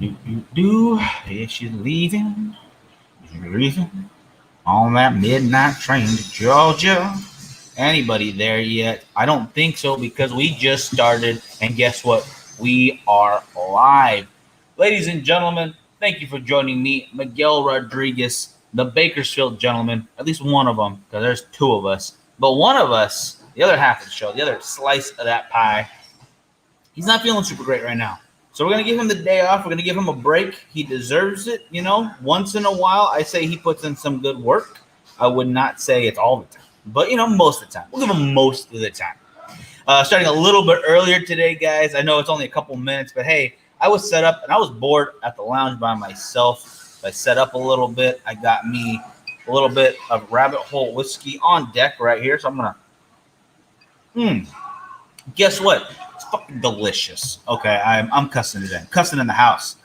Yeah, she's leaving. She's leaving on that midnight train to Georgia. Anybody there yet? I don't think so because we just started. And guess what? We are live. Ladies and gentlemen, thank you for joining me, Miguel Rodriguez, the Bakersfield gentleman. At least one of them, because there's two of us. But one of us, the other half of the show, the other slice of that pie, he's not feeling super great right now. So we're going to give him the day off. We're going to give him a break. He deserves it, you know. Once in a while, I say he puts in some good work. I would not say it's all the time. But, you know, most of the time. We'll give him most of the time. Starting a little bit earlier today, guys. I know it's only a couple minutes, but hey, I was set up and I was bored at the lounge by myself. I set up a little bit. I got me a little bit of Rabbit Hole whiskey on deck right here. So I'm going to... Guess what? It's fucking delicious. Okay, I'm cussing today. Cussing in the house.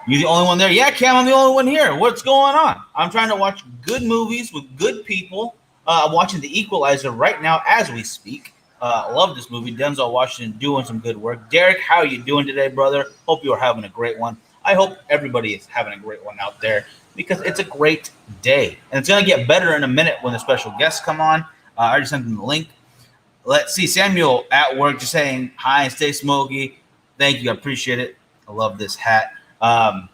You the only one there? Yeah, Cam, I'm the only one here. What's going on? I'm trying to watch good movies with good people. I'm watching The Equalizer right now as we speak. I love this movie. Denzel Washington doing some good work. Derek, how are you doing today, brother? Hope you are having a great one. I hope everybody is having a great one out there because it's a great day. And it's going to get better in a minute when the special guests come on. I already sent them the link. Let's see. Samuel at work just saying hi and stay smoky. Thank you. I appreciate it. I love this hat. What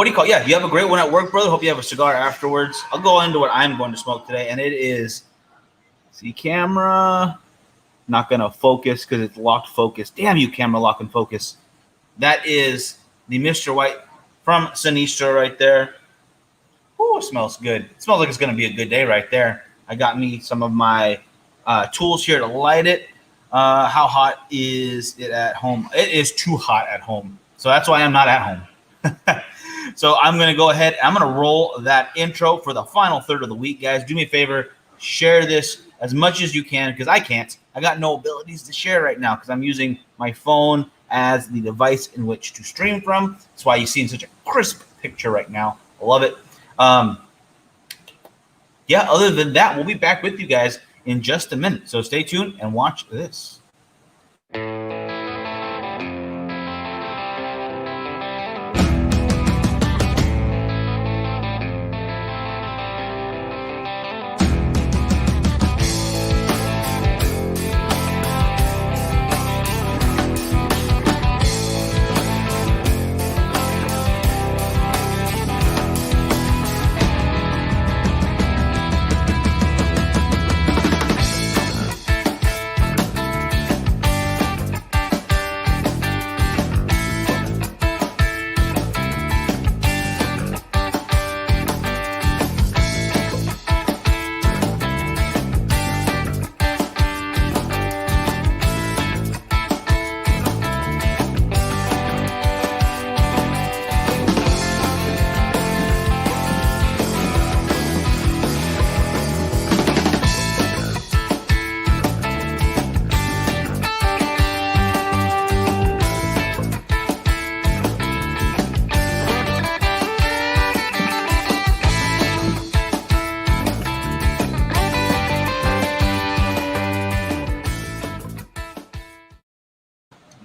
do you call it? Yeah, you have a great one at work, brother. Hope you have a cigar afterwards. I'll go into what I'm going to smoke today, and it is, see, camera, not going to focus because it's locked focus. Damn you, camera, lock and focus. That is the Mr. White from Sinistro right there. Oh, it smells good. It smells like it's going to be a good day right there. I got me some of my tools here to light it. How hot is it at home? It is too hot at home. So that's why I'm not at home. So I'm going to go ahead. I'm going to roll that intro for the final third of the week, guys. Do me a favor. Share this as much as you can because I can't. I got no abilities to share right now because I'm using my phone as the device in which to stream from. That's why you see such a crisp picture right now. I love it. Yeah, other than that, we'll be back with you guys in just a minute. So stay tuned and watch this.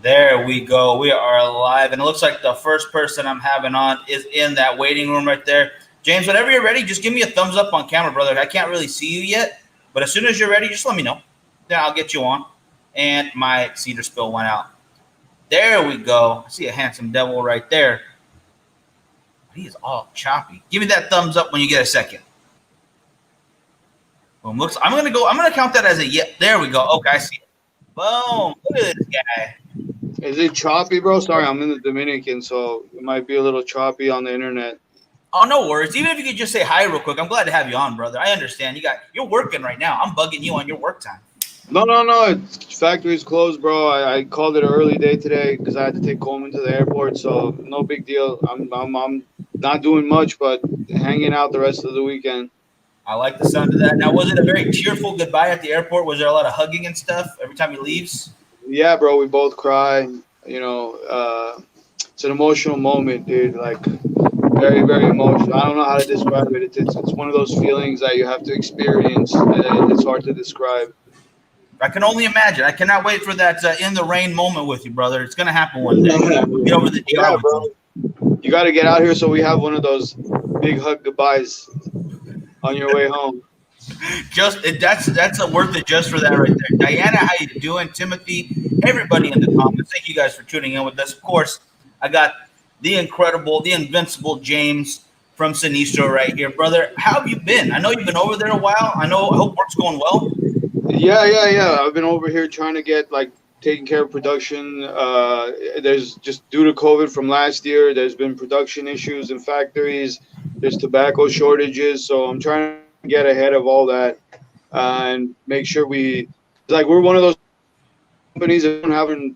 There we go. We are live. And it looks like the first person I'm having on is in that waiting room right there. James, whenever you're ready, just give me a thumbs up on camera, brother. I can't really see you yet, but as soon as you're ready, just let me know. Then I'll get you on. And my cedar spill went out. There we go. I see a handsome devil right there. He is all choppy. Give me that thumbs up when you get a second. Boom. Looks. I'm gonna count that as a yeah. There we go. Okay, I see it. Boom. Look at this guy. Is it choppy, bro? Sorry, I'm in the Dominican, so it might be a little choppy on the internet. Oh, no worries. Even if you could just say hi real quick, I'm glad to have you on, brother. I understand. You're working right now. I'm bugging you on your work time. No. Factory's closed, bro. I called it an early day today because I had to take Coleman to the airport, so no big deal. I'm not doing much, but hanging out the rest of the weekend. I like the sound of that. Now, was it a very tearful goodbye at the airport? Was there a lot of hugging and stuff every time he leaves? Yeah, bro. We both cry. You know, it's an emotional moment, dude. Like, very, very emotional. I don't know how to describe it. It's one of those feelings that you have to experience. It's hard to describe. I can only imagine. I cannot wait for that in the rain moment with you, brother. It's gonna happen one day. Get over the DR with bro. you. You got to get out here so we have one of those big hug goodbyes on your way home. That's worth it just for that right there. Diana, how you doing? Timothy, everybody in the comments. Thank you guys for tuning in with us. Of course, I got the incredible, the invincible James from Sinistro right here, brother. How have you been? I know you've been over there a while. I hope work's going well. Yeah. I've been over here trying to get taking care of production. There's just due to COVID from last year, there's been production issues in factories. There's tobacco shortages, so I'm trying to get ahead of all that and make sure we're one of those companies that don't have a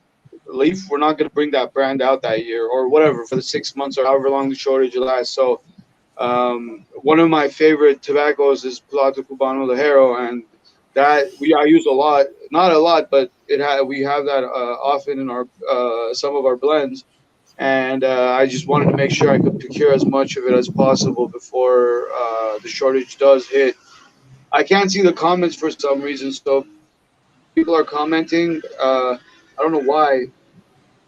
leaf. We're not going to bring that brand out that year or whatever for the 6 months or however long the shortage lasts. So one of my favorite tobaccos is Plato Cubano Ligero, and that I use a lot, not a lot, but we have that often in our some of our blends, and I just wanted to make sure I could procure as much of it as possible before the shortage does hit. I can't see the comments for some reason, so people are commenting. I don't know why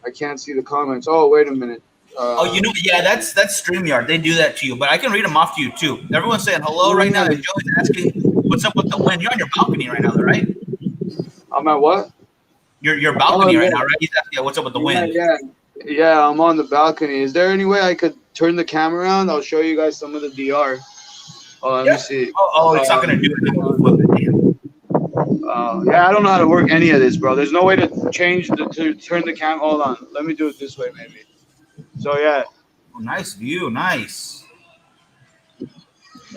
I can't see the comments. Oh, wait a minute. Yeah, that's StreamYard. They do that to you, but I can read them off to you too. Everyone's saying hello right now. And Joey's asking, "What's up with the wind?" You're on your balcony right now, though, right? I'm at what? Your balcony right now, right? He's asking, "What's up with the wind?" Yeah, I'm on the balcony. Is there any way I could turn the camera around? I'll show you guys some of the DR. Let me see. It's not gonna do it. Yeah, I don't know how to work any of this, bro. There's no way to turn the cam. Hold on, let me do it this way, maybe. So yeah. Oh, nice view, nice.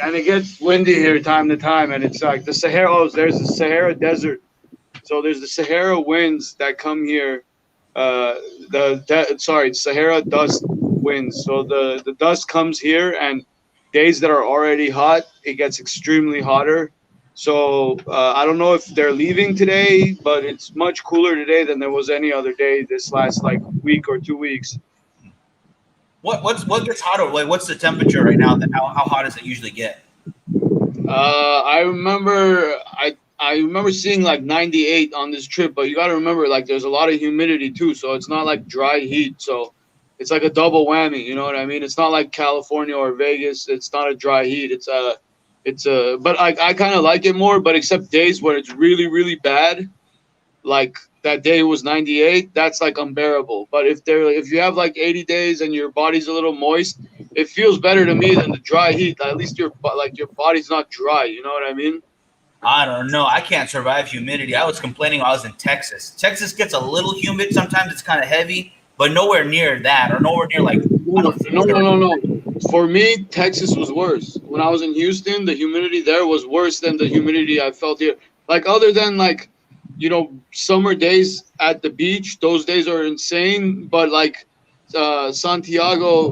And it gets windy here time to time, and it's like the Sahara. Oh, there's the Sahara Desert. So there's the Sahara winds that come here. Sahara dust winds. So the dust comes here, and days that are already hot, it gets extremely hotter. So I don't know if they're leaving today, but it's much cooler today than there was any other day this last week or 2 weeks. What gets hotter? Like, what's the temperature right now? How hot does it usually get? I remember seeing 98 on this trip, but you got to remember there's a lot of humidity too, so it's not like dry heat. So it's like a double whammy. You know what I mean? It's not like California or Vegas. It's not a dry heat. But I kind of like it more. But except days where it's really really bad, like that day was 98. That's unbearable. But if you have 80 days and your body's a little moist, it feels better to me than the dry heat. At least your body's not dry. You know what I mean? I don't know. I can't survive humidity. I was complaining while I was in Texas. Texas gets a little humid. Sometimes it's kind of heavy, but nowhere near that, or nowhere near No. For me, Texas was worse. When I was in Houston, the humidity there was worse than the humidity I felt here. Other than summer days at the beach, those days are insane. But Santiago,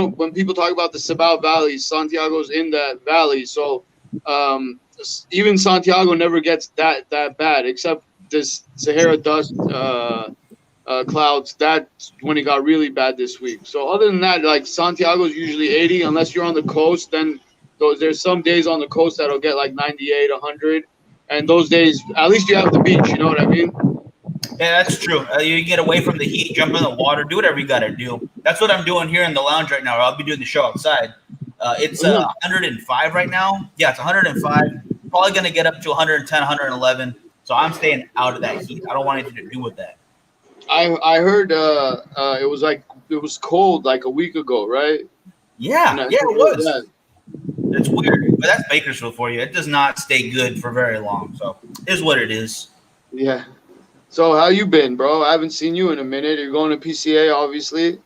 when people talk about the Cibao Valley, Santiago's in that valley. So even Santiago never gets that bad, except this Sahara dust clouds. That's when it got really bad this week. So other than that, Santiago's usually 80, unless you're on the coast. Then there's some days on the coast that'll get 98, 100. And those days, at least you have the beach. You know what I mean? Yeah, that's true. You get away from the heat, jump in the water, do whatever you got to do. That's what I'm doing here in the lounge right now. I'll be doing the show outside. It's 105 right now. Yeah, it's 105. Probably going to get up to 110, 111. So I'm staying out of that heat. I don't want anything to do with that. I heard it was cold a week ago, right? Yeah, it was. It's weird, but that's Bakersfield for you. It does not stay good for very long. So it is what it is. Yeah. So how you been, bro? I haven't seen you in a minute. You're going to PCA, obviously.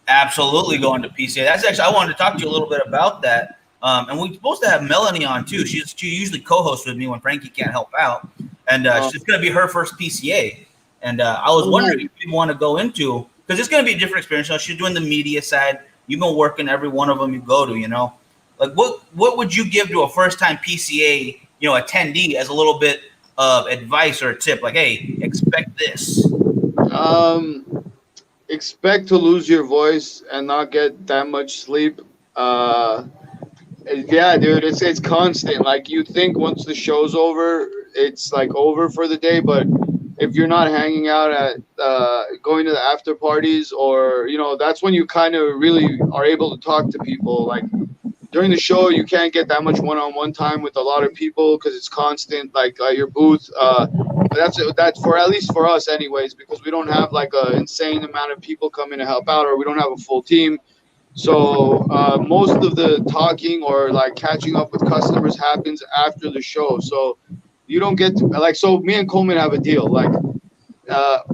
Absolutely going to PCA. That's actually, I wanted to talk to you a little bit about that. And we're supposed to have Melanie on too. She usually co-hosts with me when Frankie can't help out, and she's going to be her first PCA. And I was wondering if you want to go into, because it's going to be a different experience. So she's doing the media side. You've been working every one of them you go to. What would you give to a first-time PCA attendee as a little bit of advice or a tip? Hey, expect this. Expect to lose your voice and not get that much sleep. Yeah, dude, it's constant. You think once the show's over, it's like over for the day. But if you're not hanging out at going to the after parties, or that's when you kind of really are able to talk to people. Like during the show, you can't get that much one-on-one time with a lot of people because it's constant, like your booth. But that's for, at least for us, anyways, because we don't have like an insane amount of people coming to help out, or we don't have a full team. So most of the talking or like catching up with customers happens after the show. So you don't get to, like, so me and Coleman have a deal. Like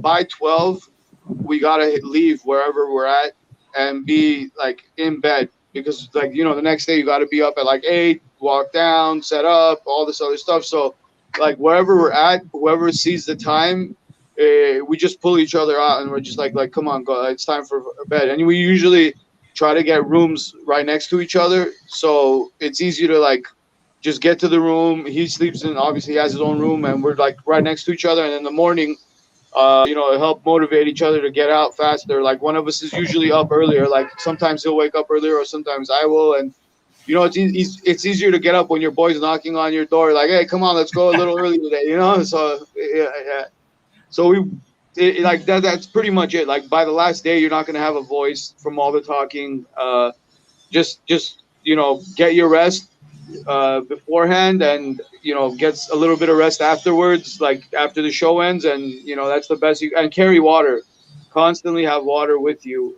by 12, we gotta leave wherever we're at and be like in bed, because like the next day you got to be up at like 8, walk down, set up, all this other stuff. So like wherever we're at, whoever sees the time, we just pull each other out and we're just like come on, go, it's time for bed. And we usually try to get rooms right next to each other, so it's easy to like just get to the room. He sleeps in, obviously he has his own room, and we're like right next to each other. And in the morning, help motivate each other to get out faster. Like one of us is usually up earlier. Like sometimes he'll wake up earlier, or sometimes I will. And it's easier to get up when your boy's knocking on your door, like, hey, come on, let's go a little early today. So yeah. So like that. That's pretty much it. Like by the last day, you're not gonna have a voice from all the talking. Just get your rest beforehand, and gets a little bit of rest afterwards, like after the show ends. And that's the best. And carry water, constantly have water with you,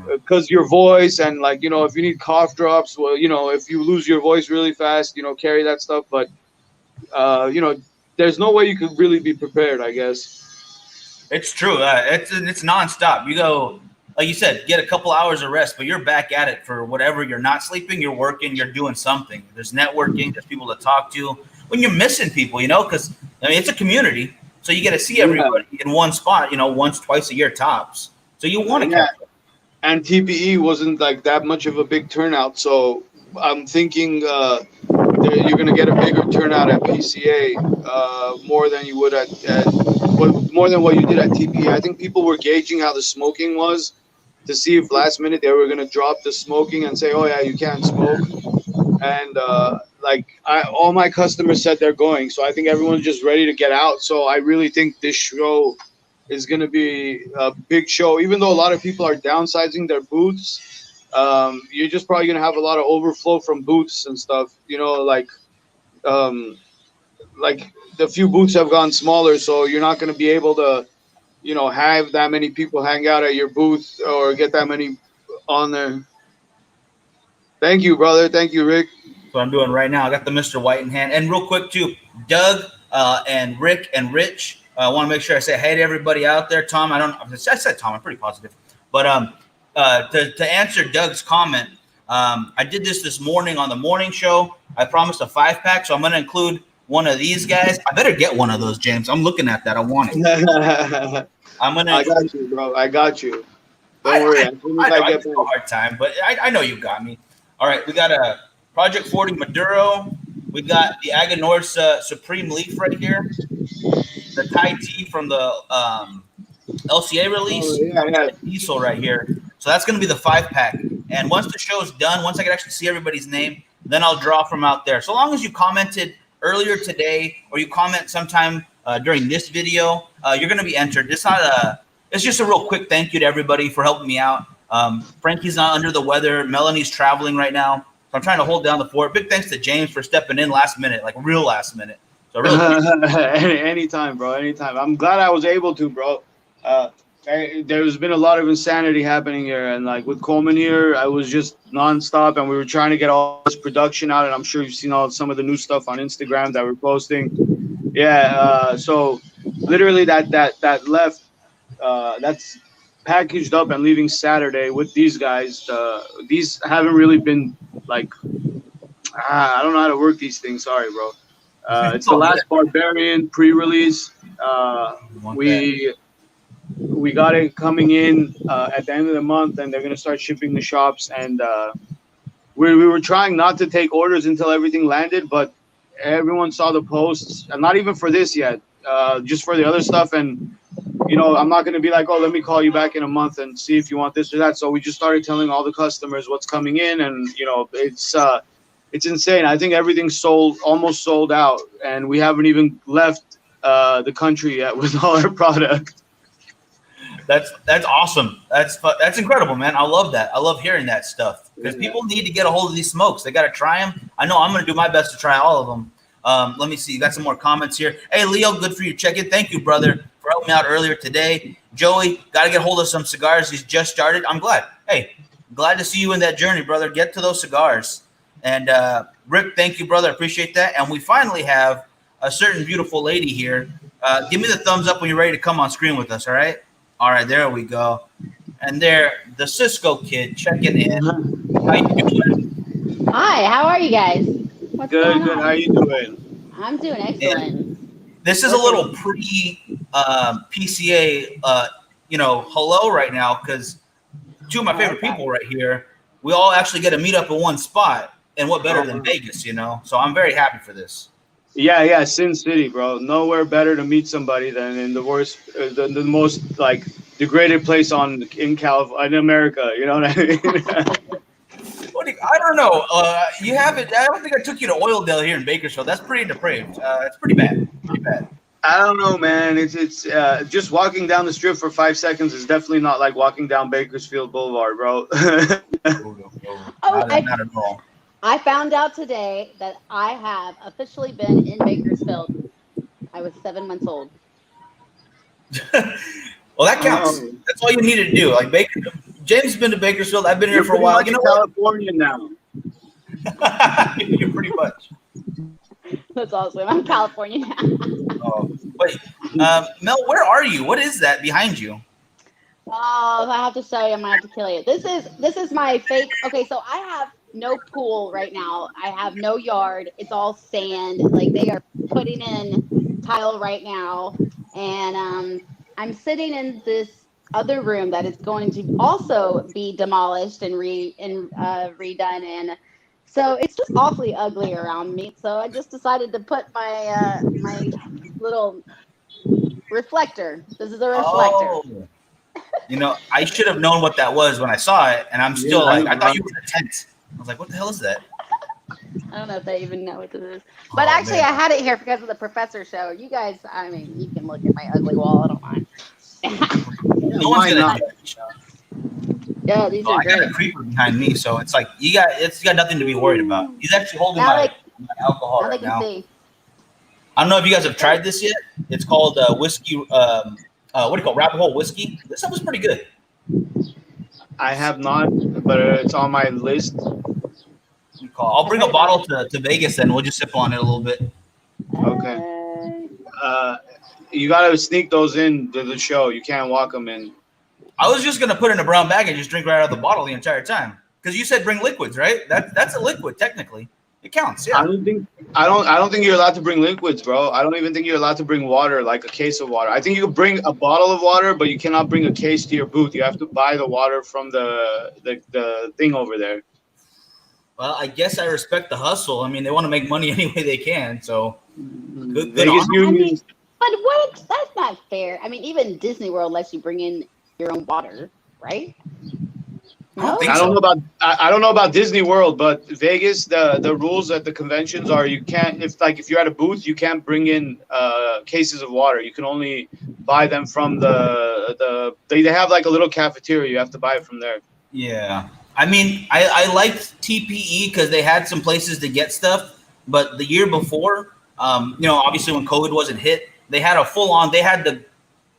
because your voice, and like if you need cough drops, well, if you lose your voice really fast, carry that stuff. But there's no way you could really be prepared, I guess. It's true. It's nonstop. You go, like you said, get a couple hours of rest, but you're back at it for whatever. You're not sleeping, you're working, you're doing something. There's networking, there's people to talk to. When you're missing people, because it's a community, so you get to see everybody in one spot, once, twice a year tops. So you want to catch up. And TPE wasn't like that much of a big turnout, so I'm thinking you're gonna get a bigger turnout at PCA, more than you would more than what you did at TPE. I think people were gauging how the smoking was, to see if last minute they were gonna drop the smoking and say, oh yeah, you can't smoke. And all my customers said they're going, so I think everyone's just ready to get out. So I really think this show is going to be a big show, even though a lot of people are downsizing their booths. You're just probably going to have a lot of overflow from booths and stuff, like the few booths have gone smaller, so you're not going to be able to have that many people hang out at your booth or get that many on there. Thank you, brother. Thank you, Rick. That's what I'm doing right now. I got the Mr. White in hand. And real quick, too, Doug and Rick and Rich, I want to make sure I say hey to everybody out there. Tom, I said Tom, I'm pretty positive. But to answer Doug's comment, I did this morning on the morning show. I promised a 5-pack, so I'm going to include one of these guys. I better get one of those, James. I'm looking at that. I want it. I got you, bro. I got you. Don't worry. I get a hard time, but I know you got me. All right, we got a Project 40 Maduro. We got the Aganorsa Supreme Leaf right here. The Thai tea from the LCA release. Oh, yeah. Diesel right here. So that's going to be the 5-pack. And once the show's done, once I can actually see everybody's name, then I'll draw from out there. So long as you commented earlier today, or you comment sometime during this video, you're going to be entered. It's just a real quick thank you to everybody for helping me out. Frankie's not under the weather. Melanie's traveling right now. So I'm trying to hold down the fort. Big thanks to James for stepping in last minute, like real last minute. So really anytime, bro. Anytime. I'm glad I was able to, bro. There's been a lot of insanity happening here, and like with Coleman here, I was just nonstop, and we were trying to get all this production out. And I'm sure you've seen some of the new stuff on Instagram that we're posting. Yeah. So literally that left, that's packaged up and leaving Saturday with these guys. These haven't really been like, I don't know how to work these things. Sorry, bro. It's the last Barbarian pre-release. We got it coming in at the end of the month, and they're gonna start shipping the shops. And we were trying not to take orders until everything landed, but everyone saw the posts, and not even for this yet, just for the other stuff. And I'm not gonna be like, oh, let me call you back in a month and see if you want this or that. So we just started telling all the customers what's coming in, and it's It's insane. I think everything's almost sold out, and we haven't even left the country yet with all our product. That's awesome. That's incredible, man. I love that. I love hearing that stuff because people need to get a hold of these smokes. They got to try them. I know I'm going to do my best to try all of them. Let me see. You got some more comments here. Hey, Leo, good for you. Check in. Thank you, brother, for helping me out earlier today. Joey, got to get hold of some cigars. He's just started. I'm glad. Hey, glad to see you in that journey, brother. Get to those cigars. And Rick, thank you, brother. Appreciate that. And we finally have a certain beautiful lady here. Give me the thumbs up when you're ready to come on screen with us, all right? All right, there we go. And there, the Cisco kid checking in. How you doing? Hi, how are you guys? What's Good, going good. on? How you doing? I'm doing excellent. And this is a little pre-PCA, hello right now because two of my favorite people right here, we all actually get to meet up in one spot. And what better than Vegas, you know? So I'm very happy for this. Yeah, Sin City, bro. Nowhere better to meet somebody than in the worst, the most like degraded place in California, in America. You know what I mean? I don't know. You haven't. I don't think I took you to Oildale here in Bakersfield. That's pretty depraved. It's pretty bad. Pretty bad. I don't know, man. It's just walking down the strip for 5 seconds is definitely not like walking down Bakersfield Boulevard, bro. Not at all. I found out today that I have officially been in Bakersfield. I was 7 months old. Well, that counts. That's all you need to do. Like James has been to Bakersfield. I've been here for a while. You know, California now. You're pretty much. That's awesome. I'm California now. Oh, wait, Mel, where are you? What is that behind you? Oh, if I have to show you, I'm gonna have to kill you. This is my fake. Okay, so I have no pool right now. I have no yard. It's all sand. Like they are putting in tile right now, and I'm sitting in this other room that is going to also be demolished and redone, and so it's just awfully ugly around me. So I just decided to put my my little reflector. This is a reflector. Oh. You know, I should have known what that was when I saw it, and I'm still I thought you were in a tent. I was like, what the hell is that? I don't know if they even know what this is. But actually, man. I had it here because of the professor show. You guys, I mean, you can look at my ugly wall. I don't mind. No one's gonna judge. Yeah, these are I got a creeper behind me, so it's like you got nothing to be worried about. He's actually holding my alcohol right now. See. I don't know if you guys have tried this yet. It's called whiskey. What do you call it? Rabbit Hole whiskey? This stuff is pretty good. I have not, but it's on my list. I'll bring a bottle to Vegas and we'll just sip on it a little bit. Okay. You gotta sneak those in to the show. You can't walk them in. I was just gonna put it in a brown bag and just drink right out of the bottle the entire time. Because you said bring liquids, right? That's a liquid technically. It counts. Yeah. I don't think you're allowed to bring liquids, bro. I don't even think you're allowed to bring water, like a case of water. I think you can bring a bottle of water, but you cannot bring a case to your booth. You have to buy the water from the thing over there. Well, I guess I respect the hustle. I mean, they want to make money any way they can. So good Vegas Union. But what? That's not fair. I mean, even Disney World lets you bring in your own water, right? No? I don't know about Disney World, but Vegas, the rules at the conventions are you can't if you're at a booth, you can't bring in cases of water. You can only buy them from they have like a little cafeteria. You have to buy it from there. Yeah. I mean, I liked TPE because they had some places to get stuff, but the year before, obviously when COVID wasn't hit, they had they had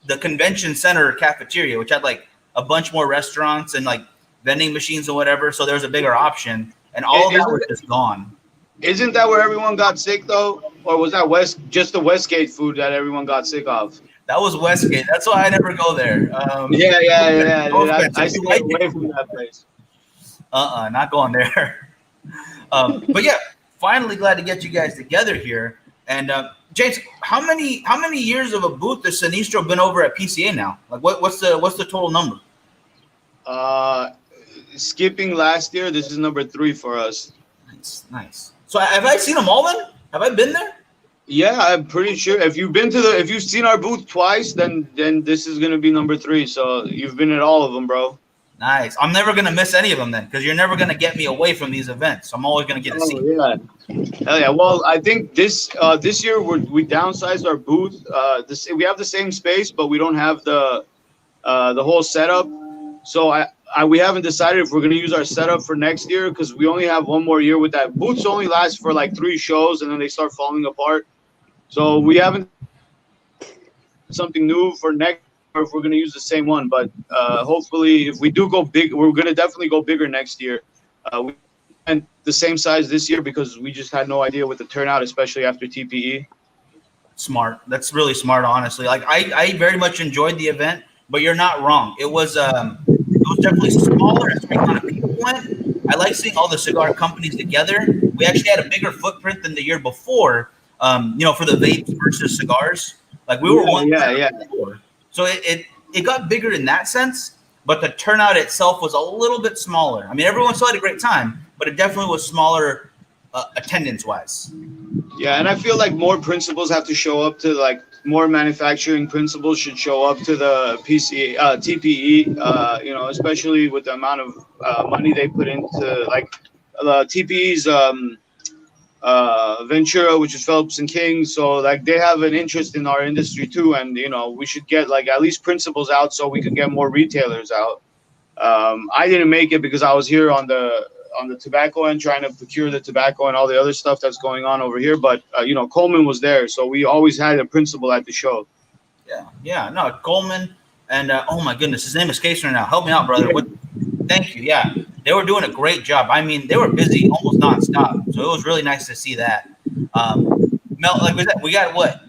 the convention center cafeteria, which had like a bunch more restaurants and like vending machines or whatever, so there's a bigger option, and all of that was just gone. Isn't that where everyone got sick though, or was that just the Westgate food that everyone got sick of? That was Westgate. That's why I never go there. Yeah. I stay away from that place. Not going there. But yeah, finally glad to get you guys together here. And James, how many years of a booth has Sinistro been over at PCA now? Like what's the total number? Skipping last year, this is number 3 for us. Nice. So have I seen them all then? Have I been there? Yeah, I'm pretty sure. If you've seen our booth twice, then this is gonna be number 3. So you've been at all of them, bro. Nice. I'm never gonna miss any of them then, because you're never gonna get me away from these events. I'm always gonna get a seat. Yeah. Hell yeah. Well, I think this year we downsized our booth. We have the same space, but we don't have the whole setup. So we haven't decided if we're gonna use our setup for next year because we only have one more year with that. Booths only last for like 3 shows and then they start falling apart. So we haven't something new for next. Or if we're going to use the same one, but hopefully if we do go big, we're going to definitely go bigger next year. We went the same size this year because we just had no idea with the turnout, especially after TPE. Smart. That's really smart, honestly. Like I very much enjoyed the event, but you're not wrong. It was definitely smaller as we kind of people went. I like seeing all the cigar companies together. We actually had a bigger footprint than the year before, for the vapes versus cigars. Like we were before. So it got bigger in that sense, but the turnout itself was a little bit smaller. I mean, everyone still had a great time, but it definitely was smaller attendance-wise. Yeah, and I feel like more principals have to show up to, like, more manufacturing principals should show up to the TPE, especially with the amount of money they put into, like, the TPE's Ventura, which is Phillips and King, so like they have an interest in our industry too, and we should get like at least principals out so we can get more retailers out. I didn't make it because I was here on the tobacco end trying to procure the tobacco and all the other stuff that's going on over here, but Coleman was there, so we always had a principal at the show. No, Coleman and oh my goodness, his name escapes me now. Help me out, brother. Thank you. Yeah, they were doing a great job. I mean, they were busy almost nonstop, so it was really nice to see that. Mel, like we got what,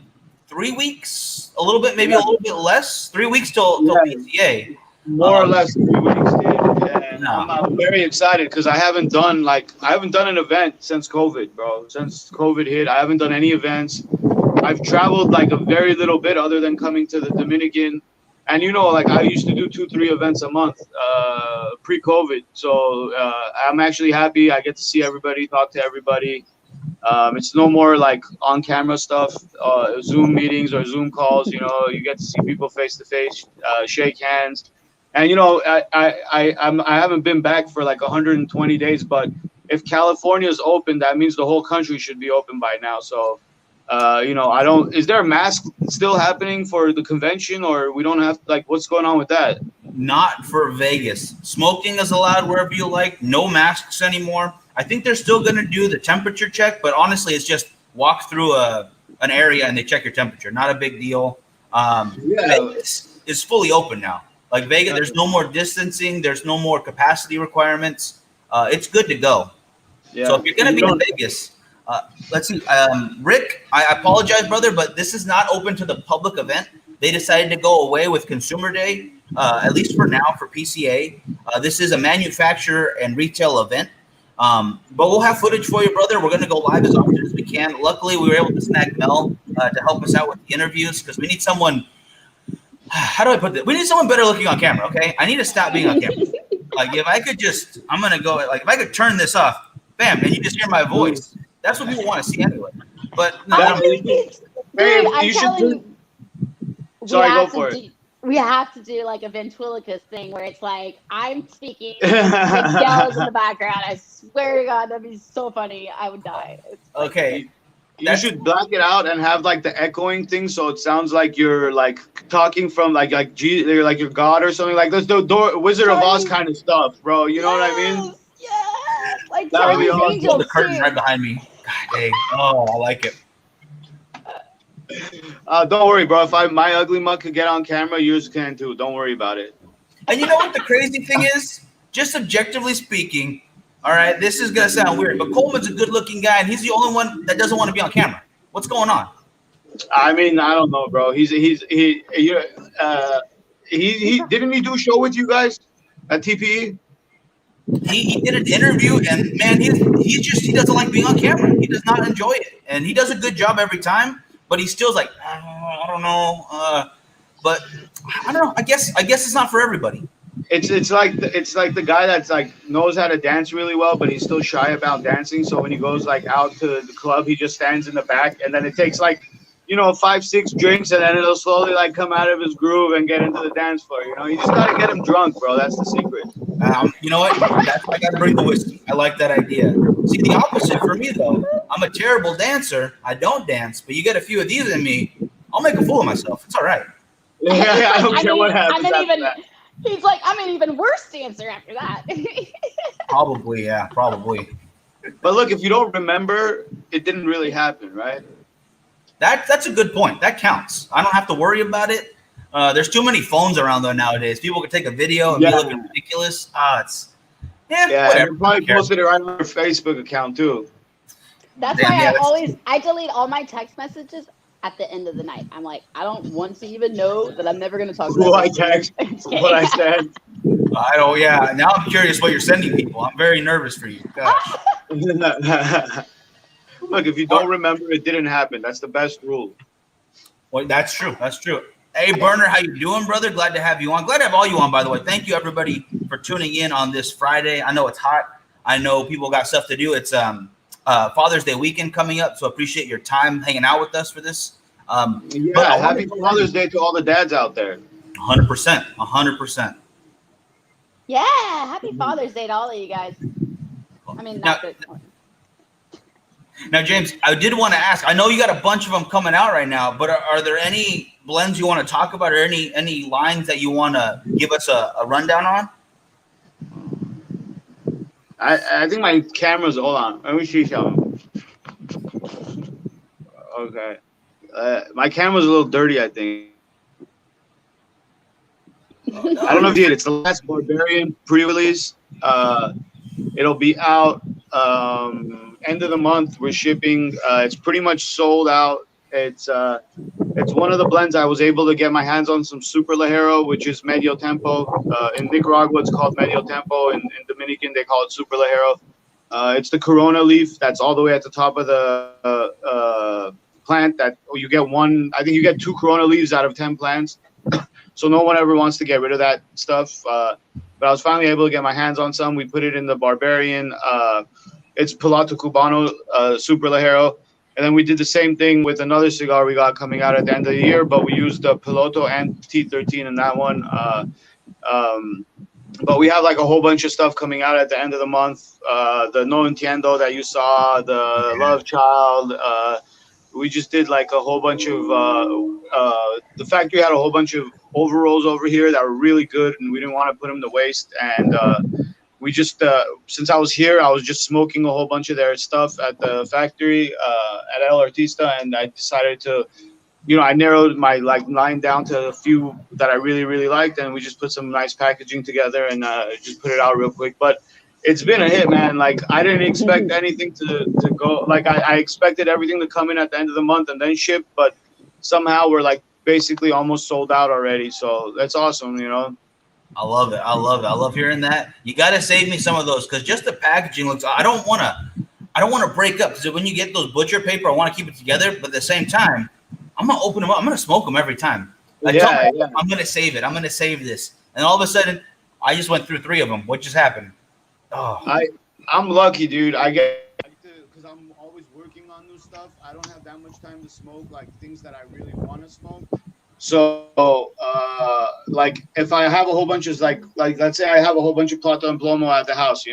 3 weeks? A little bit, maybe a little bit less. 3 weeks till PCA. More or less 3 weeks, dude. And I'm very excited because I haven't done an event since COVID, bro. Since COVID hit, I haven't done any events. I've traveled like a very little bit, other than coming to the Dominican. And like I used to do 2-3 events a month pre-COVID. So I'm actually happy. I get to see everybody, talk to everybody. It's no more like on-camera stuff, Zoom meetings or Zoom calls. You get to see people face to face, shake hands. And I haven't been back for like 120 days. But if California is open, that means the whole country should be open by now. So. Is there a mask still happening for the convention, or we don't have, like, what's going on with that? Not for Vegas. Smoking is allowed wherever you like. No masks anymore. I think they're still going to do the temperature check, but honestly, it's just walk through an area and they check your temperature. Not a big deal. Vegas is fully open now. Like Vegas, there's no more distancing. There's no more capacity requirements. It's good to go. Yeah. So if you're going to be in Vegas, let's see. Rick, I apologize, brother, but this is not open to the public event. They decided to go away with Consumer Day, at least for now, for PCA. This is a manufacturer and retail event. But we'll have footage for you, brother. We're going to go live as often as we can. Luckily, we were able to snag Mel to help us out with the interviews because we need someone. How do I put this? We need someone better looking on camera, okay? I need to stop being on camera. Like, if I could just, I'm going to go, like, if I could turn this off, bam, and you just hear my voice. That's what people want to see anyway. But no, Sorry, go for it. We have to do like a ventriloquist thing where it's like I'm speaking, and yells in the background. I swear to God, that'd be so funny. I would die. Okay. You should black it out and have like the echoing thing, so it sounds like you're like talking from like you're like your God or something, like that's the Wizard of Oz kind of stuff, bro. You know what I mean? Yeah, like that would be awesome. The curtain right behind me. God dang. Oh, I like it. Don't worry, bro. If my ugly mug could get on camera, yours can too. Don't worry about it. And you know what the crazy thing is? Just objectively speaking, all right, this is gonna sound weird, but Coleman's a good-looking guy, and he's the only one that doesn't want to be on camera. What's going on? I mean, I don't know, bro. He didn't he do a show with you guys at TPE? He did an interview, and man, he doesn't like being on camera. He does not enjoy it, and he does a good job every time. But he's still like, I don't know. But I don't know. I guess it's not for everybody. It's like the guy that's like knows how to dance really well, but he's still shy about dancing. So when he goes like out to the club, he just stands in the back, and then it takes like, 5-6 drinks, and then it'll slowly like come out of his groove and get into the dance floor. You just gotta get him drunk, bro. That's the secret. You know what? That's why I got to bring the whiskey. I like that idea. See, the opposite for me though. I'm a terrible dancer. I don't dance, but you get a few of these in me, I'll make a fool of myself. It's all right. I don't care what happens after that. He's like, I'm an even worse dancer after that. Probably, yeah, probably. But look, if you don't remember, it didn't really happen, right? That's a good point. That counts. I don't have to worry about it. There's too many phones around though nowadays. People can take a video and be looking ridiculous. Whatever. You probably posted it right on your Facebook account too. That's why I delete all my text messages at the end of the night. I'm like, I don't want to even know that I'm never going to talk about who I text, what I said. I don't. Yeah. Now I'm curious what you're sending people. I'm very nervous for you. Gosh. Look, if you don't remember, it didn't happen. That's the best rule. Well, that's true. That's true. Hey, Burner, how you doing, brother? Glad to have you on. Glad to have all you on, by the way. Thank you, everybody, for tuning in on this Friday. I know it's hot. I know people got stuff to do. It's Father's Day weekend coming up, so appreciate your time hanging out with us for this. Happy Father's Day to all the dads out there. 100%. 100%. Yeah, happy Father's Day to all of you guys. I mean, now, James, I did want to ask. I know you got a bunch of them coming out right now, but are there any blends you want to talk about, or any lines that you want to give us a rundown on? I think my camera's hold on. Let me see something. Okay, my camera's a little dirty. I think. I don't know if you did. It's the last Barbarian pre-release. It'll be out end of the month. We're shipping. It's pretty much sold out. It's one of the blends I was able to get my hands on, some Super Ligero, which is Medio Tempo. In Nicaragua, it's called Medio Tempo. In Dominican, they call it Super Ligero. It's the Corona leaf that's all the way at the top of the plant. That you get one. I think you get 2 Corona leaves out of 10 plants. So no one ever wants to get rid of that stuff. But I was finally able to get my hands on some. We put it in the Barbarian. It's Piloto Cubano Super Ligero. And then we did the same thing with another cigar we got coming out at the end of the year, but we used the Piloto and T13 in that one. But we have like a whole bunch of stuff coming out at the end of the month. The No Entiendo that you saw, the Love Child. We just did like a whole bunch of the factory had a whole bunch of overalls over here that were really good, and we didn't want to put them to waste. And we just since I was here, I was just smoking a whole bunch of their stuff at the factory at El Artista, and I decided to, I narrowed my line down to a few that I really, really liked, and we just put some nice packaging together and just put it out real quick. But it's been a hit, man. Like, I didn't expect anything to go. Like, I expected everything to come in at the end of the month and then ship, but somehow we're like basically almost sold out already. So that's awesome, I love it. I love hearing that. You got to save me some of those, because just the packaging looks. I don't want to break up, because when you get those butcher paper, I want to keep it together. But at the same time, I'm gonna open them up. I'm gonna smoke them every time. I'm gonna save it. I'm gonna save this. And all of a sudden, I just went through 3 of them. What just happened? Oh, I'm lucky, dude. I get because I'm always working on new stuff. I don't have that much time to smoke like things that I really want to smoke. So, like if I have a whole bunch of like let's say I have a whole bunch of Plata and Plomo at the house,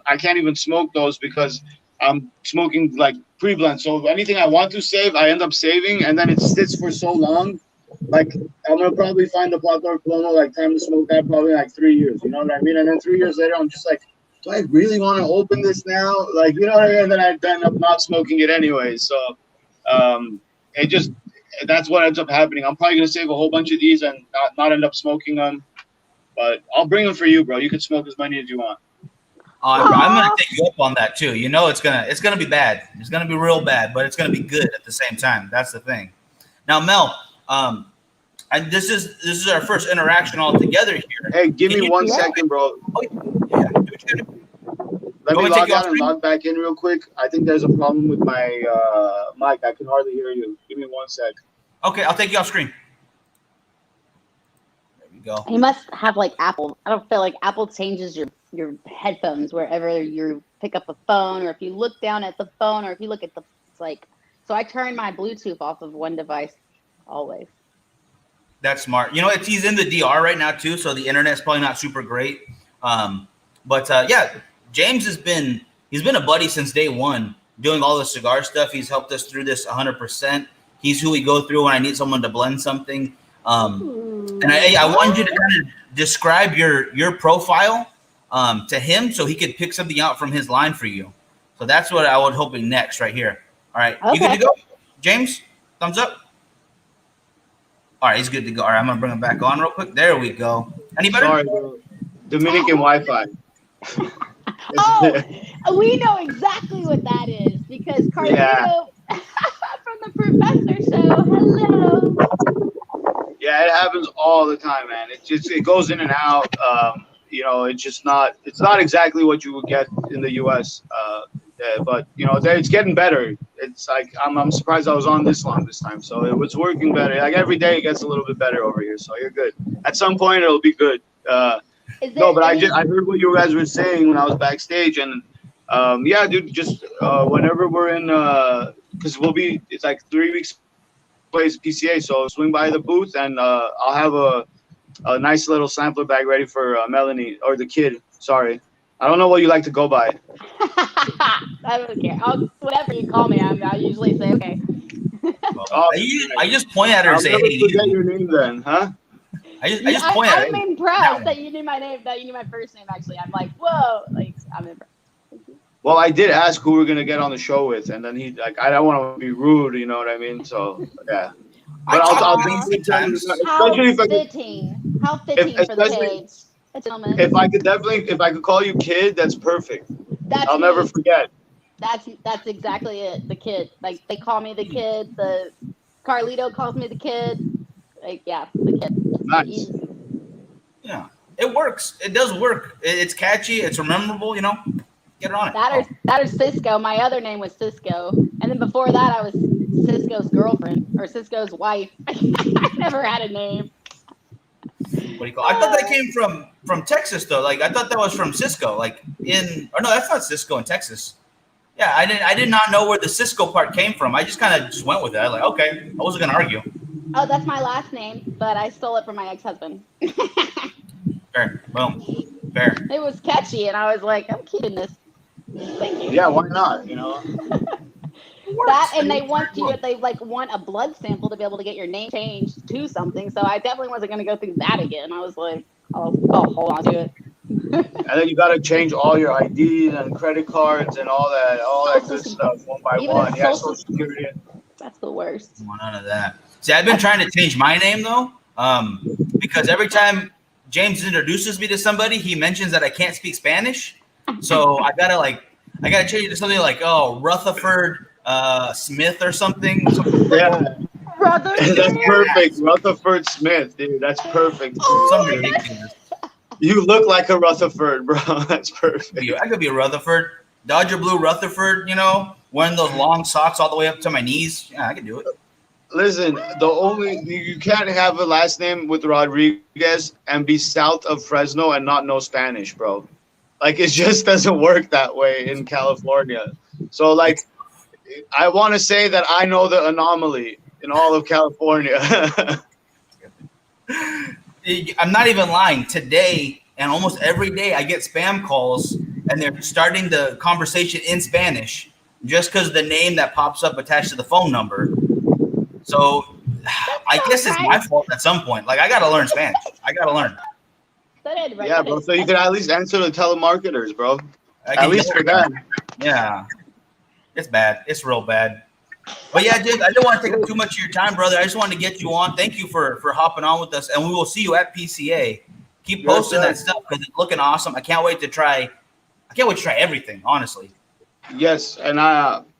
I can't even smoke those because I'm smoking like pre-blend. So anything I want to save, I end up saving, and then it sits for so long. Like, I'm gonna probably find the Plata or Plomo like time to smoke that probably like 3 years. You know what I mean? And then 3 years later, I'm just like, do I really want to open this now? Like, you know what I mean? And then I end up not smoking it anyway. So, that's what ends up happening. I'm probably gonna save a whole bunch of these and not end up smoking them. But I'll bring them for you, bro. You can smoke as many as you want. I'm gonna take you up on that too. It's gonna be bad. It's gonna be real bad, but it's gonna be good at the same time. That's the thing. Now, Mel, and this is our first interaction all together here. Hey, give me 1 second, bro. Yeah. Let me log out and log back in real quick. I think there's a problem with my mic. I can hardly hear you. Give me 1 sec. Okay, I'll take you off screen. There we go. You must have like Apple. I don't feel like Apple changes your headphones wherever you pick up a phone, or if you look down at the phone, or if you look at it's like So I turn my Bluetooth off of one device always. That's smart. You know, he's in the DR right now too, so the internet's probably not super great. Yeah, James he's been a buddy since day one, doing all the cigar stuff. He's helped us through this 100%. He's who we go through when I need someone to blend something. And I wanted you to kind of describe your profile to him so he could pick something out from his line for you. So that's what I was hoping next right here. All right, You good to go? James, thumbs up. All right, he's good to go. All right, I'm going to bring him back on real quick. There we go. Any better? Sorry, bro. Dominican Wi-Fi. Oh, we know exactly what that is because Carlito from the Professor Show. Hello. Yeah, it happens all the time, man. It goes in and out. You know, it's not exactly what you would get in the U.S. But you know, it's getting better. It's like I'm surprised I was on this long this time. So it was working better. Like every day it gets a little bit better over here. So you're good. At some point it'll be good. No, but I heard what you guys were saying when I was backstage, and yeah, dude, just whenever we're in, because it's like 3 weeks plays PCA, so swing by the booth and I'll have a nice little sampler bag ready for Melanie or the kid. Sorry, I don't know what you like to go by. I don't care. Whatever you call me, I usually say okay. I just point at her and say, never "Hey, forget your name then, huh?" I just point at her. I'm impressed that you knew my name, that you knew my first name. Actually, I'm like, whoa, like I'm impressed. Well, I did ask who we're gonna get on the show with, and then he like I don't want to be rude, you know what I mean? So yeah. But I'll How fitting for the page. If I could call you kid, that's perfect. I'll never forget. That's exactly it. The kid, like they call me the kid. The Carlito calls me the kid. Like yeah, the kid. Nice. Yeah, it works. It does work. It's catchy. It's memorable. You know, get it on it. That or Cisco. My other name was Cisco, and then before that, I was Cisco's girlfriend or Cisco's wife. I never had a name. What do you call? I thought that came from Texas though. Like I thought that was from Cisco. Like no, that's not Cisco in Texas. Yeah, I did not know where the Cisco part came from. I just kind of just went with it. I was like, okay, I wasn't gonna argue. Oh, that's my last name, but I stole it from my ex-husband. Fair. Well, fair. It was catchy, and I was like, I'm keeping this. Thank you. Yeah, why not? You know. That and they want a blood sample to be able to get your name changed to something. So I definitely wasn't going to go through that again. I was like, I'll hold on to it. And then you got to change all your IDs and credit cards and all that good stuff one by one. Yeah, Social Security. That's the worst. None of that. See, I've been trying to change my name though, because every time James introduces me to somebody, he mentions that I can't speak Spanish. So I gotta change it to something like Rutherford Smith or something. Yeah. Rutherford. That's perfect. Rutherford Smith, dude. That's perfect. Something ridiculous. You look like a Rutherford, bro. That's perfect. I could be a Rutherford. Dodger blue Rutherford, you know, wearing those long socks all the way up to my knees. Yeah, I could do it. Listen, you can't have a last name with Rodriguez and be south of Fresno and not know Spanish, bro. Like, it just doesn't work that way in California. So, like, I want to say that I know the anomaly in all of California. I'm not even lying. Today and almost every day I get spam calls and they're starting the conversation in Spanish just because the name that pops up attached to the phone number. So I guess it's my fault at some point. Like, I got to learn Spanish. I got to learn. Yeah, bro. So you can at least answer the telemarketers, bro. At least for that. Yeah. It's bad. It's real bad. But yeah, Jake, I don't want to take up too much of your time, brother. I just wanted to get you on. Thank you for hopping on with us, and we will see you at PCA. Keep posting that stuff because it's looking awesome. I can't wait to try everything, honestly. Yes, and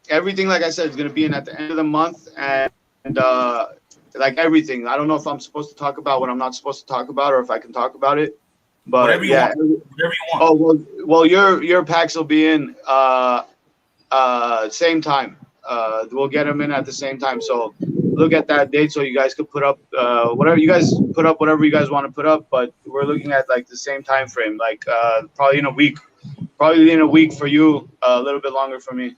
everything, like I said, is going to be in at the end of the month, and like everything. I don't know if I'm supposed to talk about what I'm not supposed to talk about, or if I can talk about it. But whatever you want. Whatever you want. Oh well, your packs will be in same time. We'll get them in at the same time. So look at that date so you guys could put up whatever you guys want to put up. But we're looking at like the same time frame, like probably in a week for you, a little bit longer for me.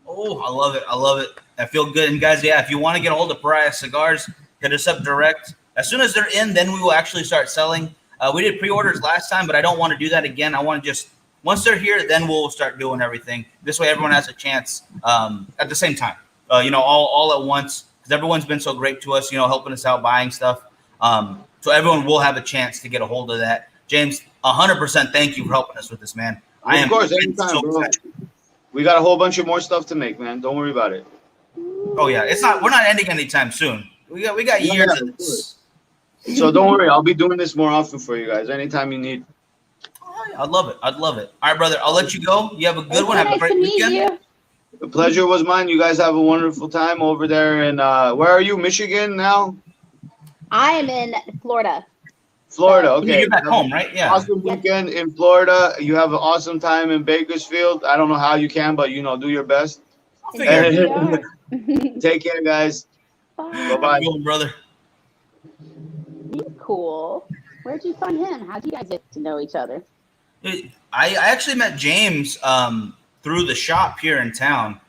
Oh, I love it. I love it. I feel good. And guys, yeah, if you want to get a hold of Pariah Cigars, hit us up direct. As soon as they're in, then we will actually start selling. We did pre-orders last time, but I don't want to do that again. I want to just, once they're here, then we'll start doing everything. This way everyone has a chance at the same time, all at once, because everyone's been so great to us, helping us out, buying stuff. So everyone will have a chance to get a hold of that. James, 100% thank you for helping us with this, man. Of course, anytime, so bro. excited. We got a whole bunch of more stuff to make, man. Don't worry about it. Oh yeah, we're not ending anytime soon. We got years of this. So don't worry, I'll be doing this more often for you guys. Anytime you need. I'd love it. All right, brother. I'll let you go. You have a good one. Have a Nice great to meet weekend. you. The pleasure was mine. You guys have a wonderful time over there. And where are you? Michigan now? I am in Florida. Florida. Okay. You're back home, right? Yeah. Awesome weekend in Florida. You have an awesome time in Bakersfield. I don't know how you can, but do your best. I'll figure it NPR. Take care, guys. Bye. Bye. out, brother. He's cool. Where'd you find him? How'd you guys get to know each other? I actually met James through the shop here in town.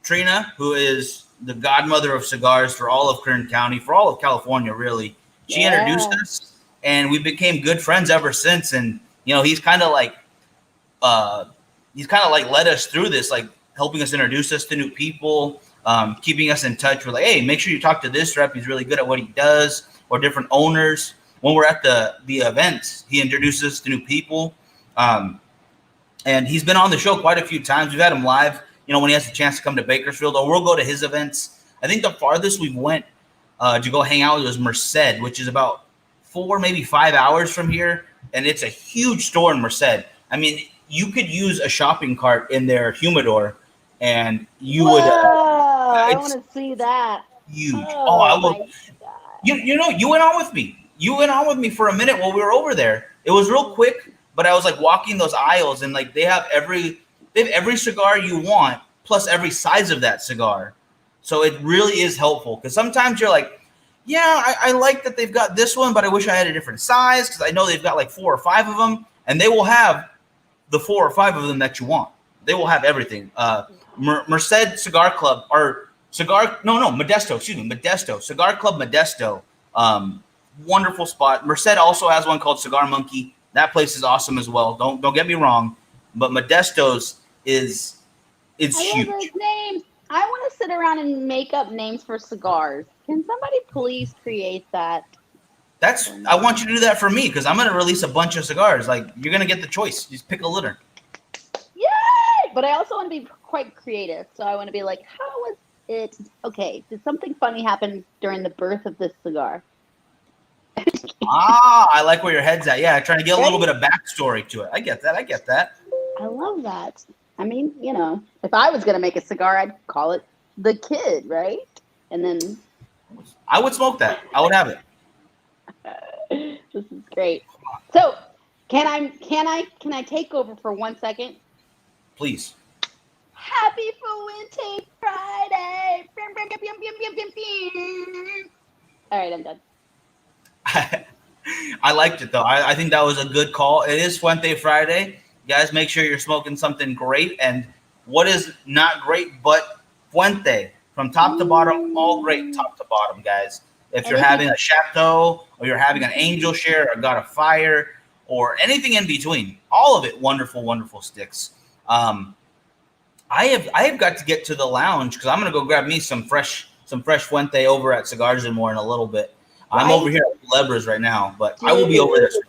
Trina, who is the godmother of cigars for all of Kern County, for all of California, really. She introduced us, and we became good friends ever since. And he's kind of like led us through this, like helping us introduce us to new people, keeping us in touch. We're like, hey, make sure you talk to this rep. He's really good at what he does, or different owners. When we're at the events, he introduces us to new people. And he's been on the show quite a few times. We've had him live, when he has a chance to come to Bakersfield, or we'll go to his events. I think the farthest we went to go hang out was Merced, which is about 4, maybe 5 hours from here. And it's a huge store in Merced. I mean, you could use a shopping cart in their humidor, and you would. I want to see that. Huge. I will. You went on with me. You went on with me for a minute while we were over there. It was real quick, but I was like walking those aisles, and like they have every cigar you want, plus every size of that cigar. So it really is helpful, because sometimes you're like, yeah, I like that they've got this one, but I wish I had a different size, because I know they've got like 4 or 5 of them, and they will have the 4 or 5 of them that you want. They will have everything. Merced Cigar Club, or Modesto, Modesto, Cigar Club Modesto. Wonderful spot. Merced also has one called Cigar Monkey. That place is awesome as well. Don't get me wrong, but Modesto's is huge. I love those names. I want to sit around and make up names for cigars. Can somebody please create that? I want you to do that for me, because I'm going to release a bunch of cigars. Like, you're going to get the choice. Just pick a litter. Yay! But I also want to be quite creative. So I want to be like, how was it? Okay, did something funny happen during the birth of this cigar? I like where your head's at. Yeah, trying to get a little bit of backstory to it. I get that. I love that. I mean, if I was going to make a cigar, I'd call it The Kid, right? And then I would smoke that. I would have it. this is great. So, can I take over for 1 second? Please. Happy Fuente Friday! All right, I'm done. I liked it, though. I think that was a good call. It is Fuente Friday. Guys, make sure you're smoking something great. And what is not great but Fuente? From top to bottom, all great top to bottom, guys. If you're having a Chateau, or you're having an Angel Share, or God of Fire, or anything in between, all of it wonderful, wonderful sticks. I have got to get to the lounge, because I'm going to go grab me some fresh Fuente over at Cigars and More in a little bit. I'm over here at Culebras right now, but I will be over there soon.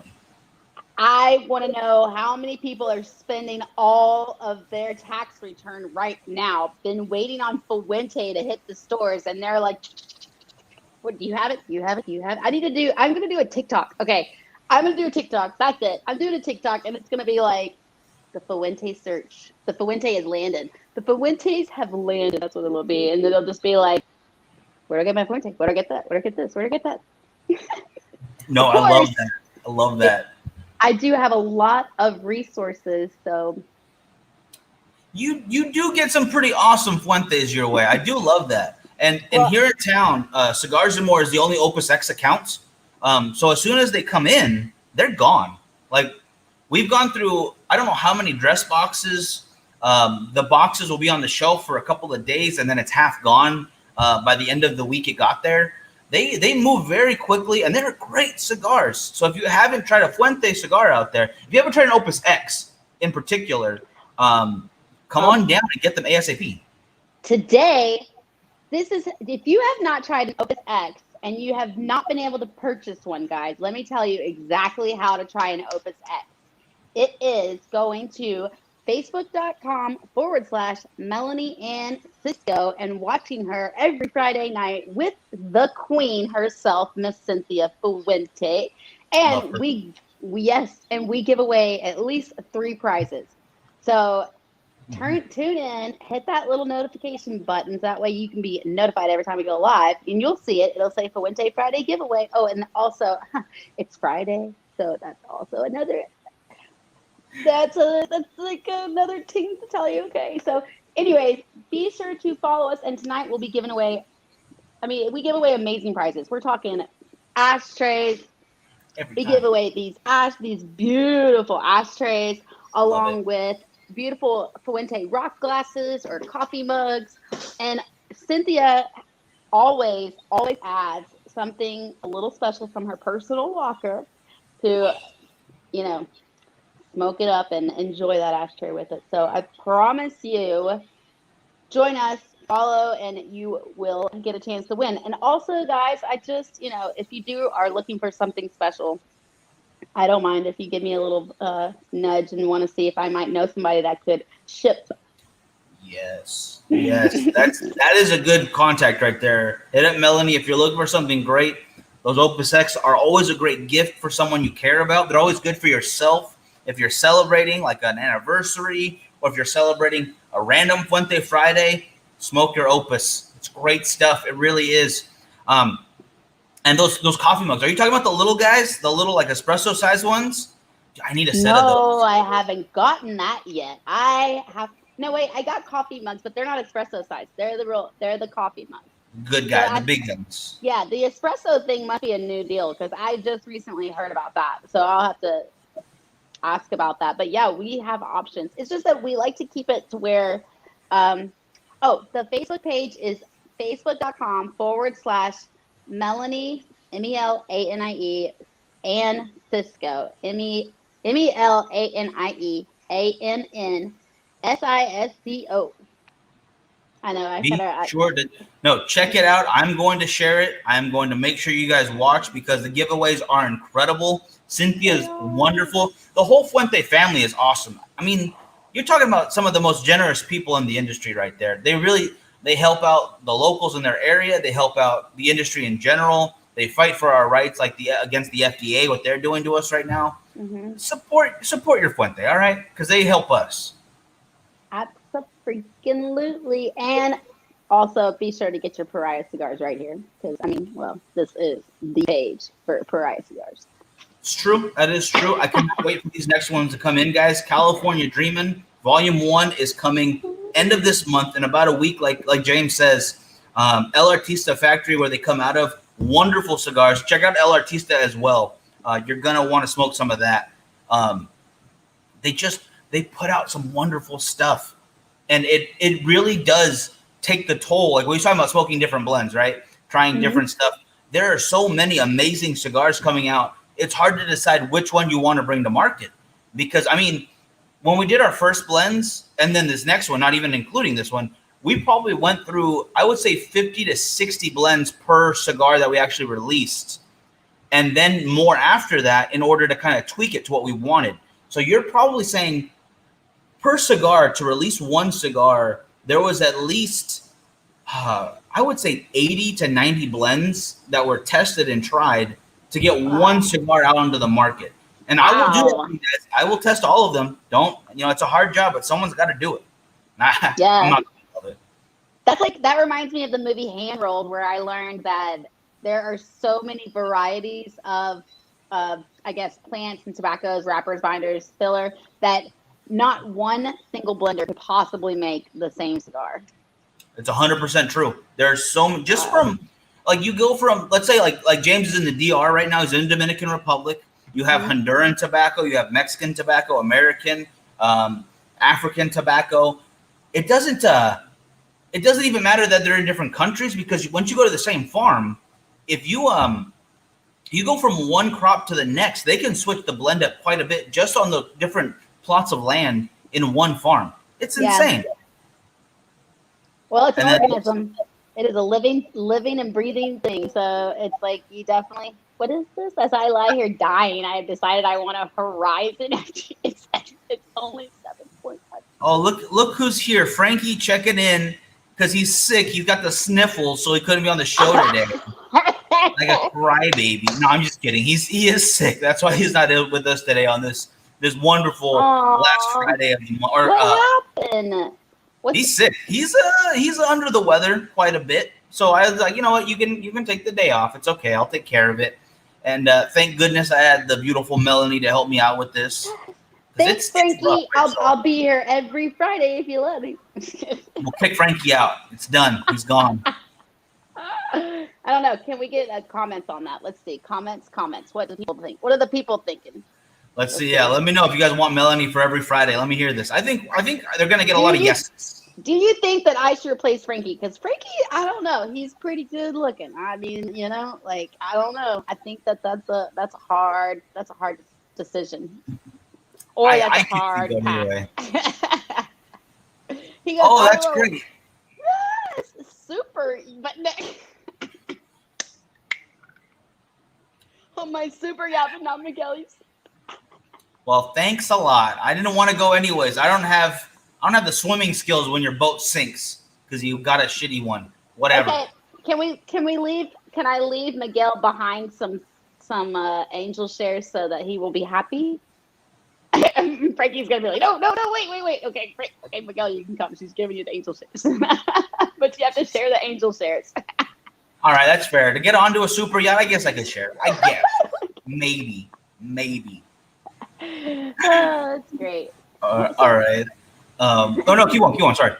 I want to know how many people are spending all of their tax return right now, been waiting on Fuente to hit the stores, and they're like, what, do you have it? You have it? You have it? I'm going to do a TikTok. Okay. I'm going to do a TikTok. That's it. I'm doing a TikTok, and it's going to be like the Fuente search. The Fuente has landed. The Fuentes have landed. That's what it'll be. And then it'll just be like, where do I get my Fuente? Where do I get that? Where do I get this? Where do I get that? No, I love that. I love that. I do have a lot of resources, so you do get some pretty awesome Fuentes your way. I do love that. And here in town, Cigars and More is the only Opus X accounts. So as soon as they come in, they're gone. Like, we've gone through, I don't know how many dress boxes, The boxes will be on the shelf for a couple of days, and then it's half gone by the end of the week it got there. They move very quickly, and they're great cigars. So if you haven't tried a Fuente cigar out there, if you haven't tried an Opus X in particular, come on down and get them ASAP. Today, if you have not tried an Opus X and you have not been able to purchase one, guys, let me tell you exactly how to try an Opus X. It is going to facebook.com/Melanie Ann Cisco and watching her every Friday night with the queen herself, Miss Cynthia Fuente. And we give away at least 3 prizes. So tune in, hit that little notification button. That way you can be notified every time we go live, and you'll see it. It'll say Fuente Friday giveaway. Oh, and also it's Friday, so that's also another. That's like another thing to tell you. Okay, so anyways, be sure to follow us, and tonight we'll be giving away. We give away amazing prizes. We're talking ashtrays. We give away these beautiful ashtrays along with beautiful Fuente rock glasses or coffee mugs. And Cynthia always adds something a little special from her personal locker to, smoke it up and enjoy that ashtray with it. So I promise you, join us, follow, and you will get a chance to win. And also, guys, I just, if you are looking for something special, I don't mind if you give me a little nudge and want to see if I might know somebody that could ship. Yes, that is a good contact right there. Hit up Melanie if you're looking for something great. Those Opus X are always a great gift for someone you care about. They're always good for yourself. If you're celebrating like an anniversary, or if you're celebrating a random Fuente Friday, smoke your Opus. It's great stuff. It really is. And those coffee mugs. Are you talking about the little guys, the little like espresso size ones? I need a set of those. No, I haven't gotten that yet. I got coffee mugs, but they're not espresso size. They're the coffee mugs. Good guy, the big ones. Yeah, the espresso thing must be a new deal because I just recently heard about that. So I'll have to ask about that. But yeah, we have options. It's just that we like to keep it to where the Facebook page is facebook.com/Melanie MELANIE Ann Cisco MELANIE ANNSISCO. I know. Check it out. I'm going to share it. I'm going to make sure you guys watch because the giveaways are incredible. Cynthia is wonderful. The whole Fuente family is awesome. I mean, you're talking about some of the most generous people in the industry right there. They help out the locals in their area. They help out the industry in general. They fight for our rights, like against the FDA, what they're doing to us right now. Mm-hmm. Support your Fuente, all right? Because they help us. Absolutely. And also be sure to get your Pariah cigars right here. Because, this is the page for Pariah cigars. It's true. That is true. I cannot wait for these next ones to come in, guys. California Dreamin' Volume 1 is coming end of this month in about a week, like James says. El Artista Factory, where they come out of. Wonderful cigars. Check out El Artista as well. You're going to want to smoke some of that. They put out some wonderful stuff. And it really does take the toll. Like we were talking about smoking different blends, right? Trying different stuff. There are so many amazing cigars coming out. It's hard to decide which one you want to bring to market. Because, when we did our first blends and then this next one, not even including this one, we probably went through, I would say, 50 to 60 blends per cigar that we actually released. And then more after that in order to kind of tweak it to what we wanted. So you're probably saying per cigar, to release one cigar, there was at least, I would say 80 to 90 blends that were tested and tried to get one cigar out onto the market. And I will do it. I will test all of them. It's a hard job, but someone's got to do it. Yeah. I'm not gonna do it. That reminds me of the movie Hand Rolled, where I learned that there are so many varieties of plants and tobaccos, wrappers, binders, filler, that not one single blender could possibly make the same cigar. It's 100% true. There's so many, just from, like, you go from, let's say, like James is in the DR right now. He's in the Dominican Republic. You have Honduran tobacco. You have Mexican tobacco, American. African tobacco. It doesn't even matter that they're in different countries, because once you go to the same farm, if you go from one crop to the next, they can switch the blend up quite a bit just on the different plots of land in one farm. It's insane. Well, it's an And then- organism. It is a living and breathing thing. So it's like you definitely. What is this? As I lie here dying, I have decided I want a Horizon. It's only 7.5. Oh, look who's here. Frankie checking in because he's sick. He's got the sniffles, so he couldn't be on the show today. Like a crybaby. No, I'm just kidding. He is sick. That's why he's not with us today on this wonderful last Friday of the month. What happened? He's sick. He's under the weather quite a bit. So I was like, you know what, you can take the day off. It's okay. I'll take care of it. And thank goodness I had the beautiful Melanie to help me out with this. Thanks, Frankie. Rough, right? I'll be here every Friday if you let me. We'll kick Frankie out. It's done. He's gone. I don't know. Can we get comments on that? Let's see. Comments. What do people think? What are the people thinking? Let's see. Yeah, let me know if you guys want Melanie for every Friday. Let me hear this. I think they're gonna get a lot of yeses. Do you think that I should replace Frankie? Because Frankie, I don't know. He's pretty good looking. I mean, I don't know. I think that's a hard decision. Or that's a hard pass. He goes, Oh, that's great. Yes, super. But oh, my super yacht, but not Miguel's. Well, thanks a lot. I didn't want to go anyways. I don't have the swimming skills when your boat sinks because you got a shitty one. Whatever. Okay. Can we leave? Can I leave Miguel behind some angel shares so that he will be happy? Frankie's gonna be like, no, wait. Okay, Miguel, you can come. She's giving you the angel shares, but you have to share the angel shares. All right, that's fair. To get onto a super yacht, I guess I could share. I guess maybe. That's great. All right. Oh no, keep on. Sorry.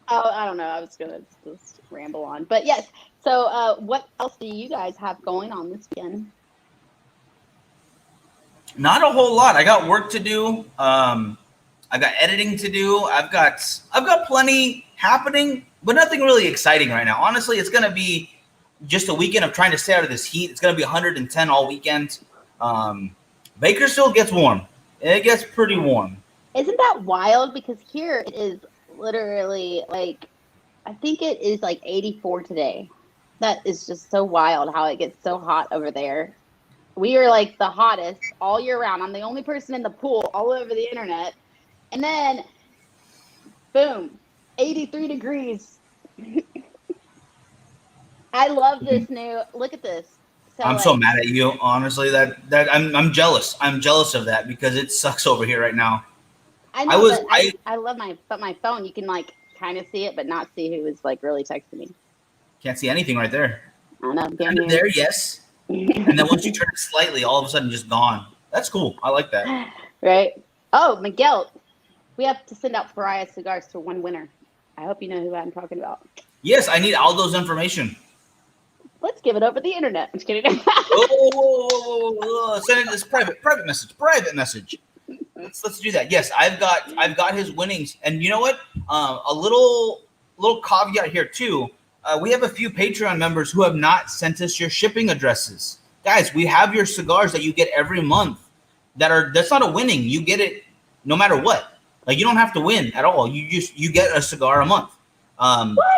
Oh, I don't know. I was gonna just ramble on, but yes. So, what else do you guys have going on this weekend? Not a whole lot. I got work to do. I got editing to do. I've got plenty happening, but nothing really exciting right now. Honestly, it's gonna be just a weekend of trying to stay out of this heat. It's gonna be 110 all weekend. Bakersfield gets warm. It gets pretty warm. Isn't that wild? Because here it is literally like, I think it is like 84 today. That is just so wild how it gets so hot over there. We are like the hottest all year round. I'm the only person in the pool all over the internet. And then, boom, 83 degrees. I love this new, look at this. So I'm so mad at you, honestly. That I'm jealous. I'm jealous of that because it sucks over here right now. I know, I love my phone. You can like kind of see it, but not see who is like really texting me. Can't see anything right there. I know. Under there, yes. And then once you turn it slightly, all of a sudden just gone. That's cool. I like that. Right. Oh, Miguel, we have to send out Pariah cigars to one winner. I hope you know who I'm talking about. Yes, I need Aldo's information. Let's give it over the internet. I'm just kidding. Whoa. Send it this private message. Let's do that. Yes, I've got his winnings. And you know what? A little caveat here too. We have a few Patreon members who have not sent us your shipping addresses. Guys, we have your cigars that you get every month. That's not a winning. You get it no matter what. Like you don't have to win at all. You get a cigar a month.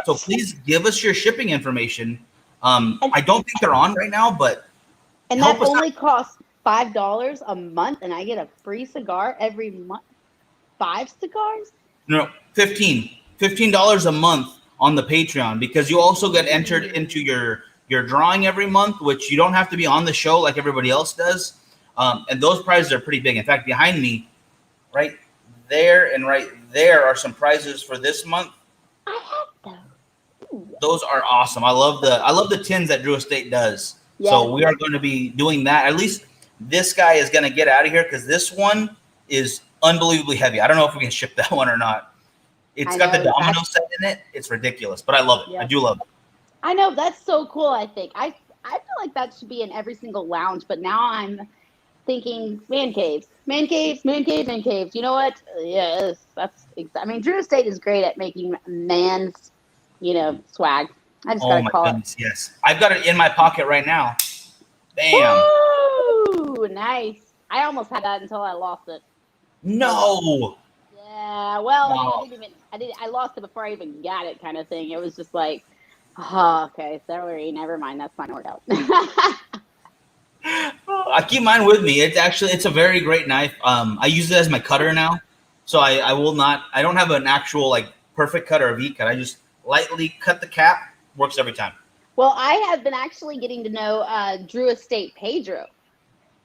So please give us your shipping information. I don't think they're on right now, but and that only costs $5 a month, and I get a free cigar every month. 5 cigars? No, $15 a month on the Patreon, because you also get entered into your drawing every month, which you don't have to be on the show like everybody else does. And those prizes are pretty big. In fact, behind me, right there and right there are some prizes for this month. I have those. Ooh. Those are awesome. I love the tins that Drew Estate does. Yes. So we are going to be doing that. At least this guy is going to get out of here because this one is unbelievably heavy. I don't know if we can ship that one or not. It's got the domino set in it. It's ridiculous, but I love it. Yes. I do love it. I know, that's so cool. I think I feel like that should be in every single lounge, but now thinking man caves. Man caves, man caves, man caves. You know what? Yes, I mean, Drew Estate is great at making man's, swag. I just Oh gotta my call goodness, yes. I've got it in my pocket right now. Bam. it. Woo! Nice. I almost had that until I lost it. No. Yeah. Well, Wow. I lost it before I even got it, kind of thing. It was just like, oh, okay, sorry, never mind. That's fine, worked out. I keep mine with me. It's a very great knife. I use it as my cutter now. So I will not, I don't have an actual like perfect cut or a V cut. I just lightly cut the cap. Works every time. Well, I have been actually getting to know Drew Estate Pedro.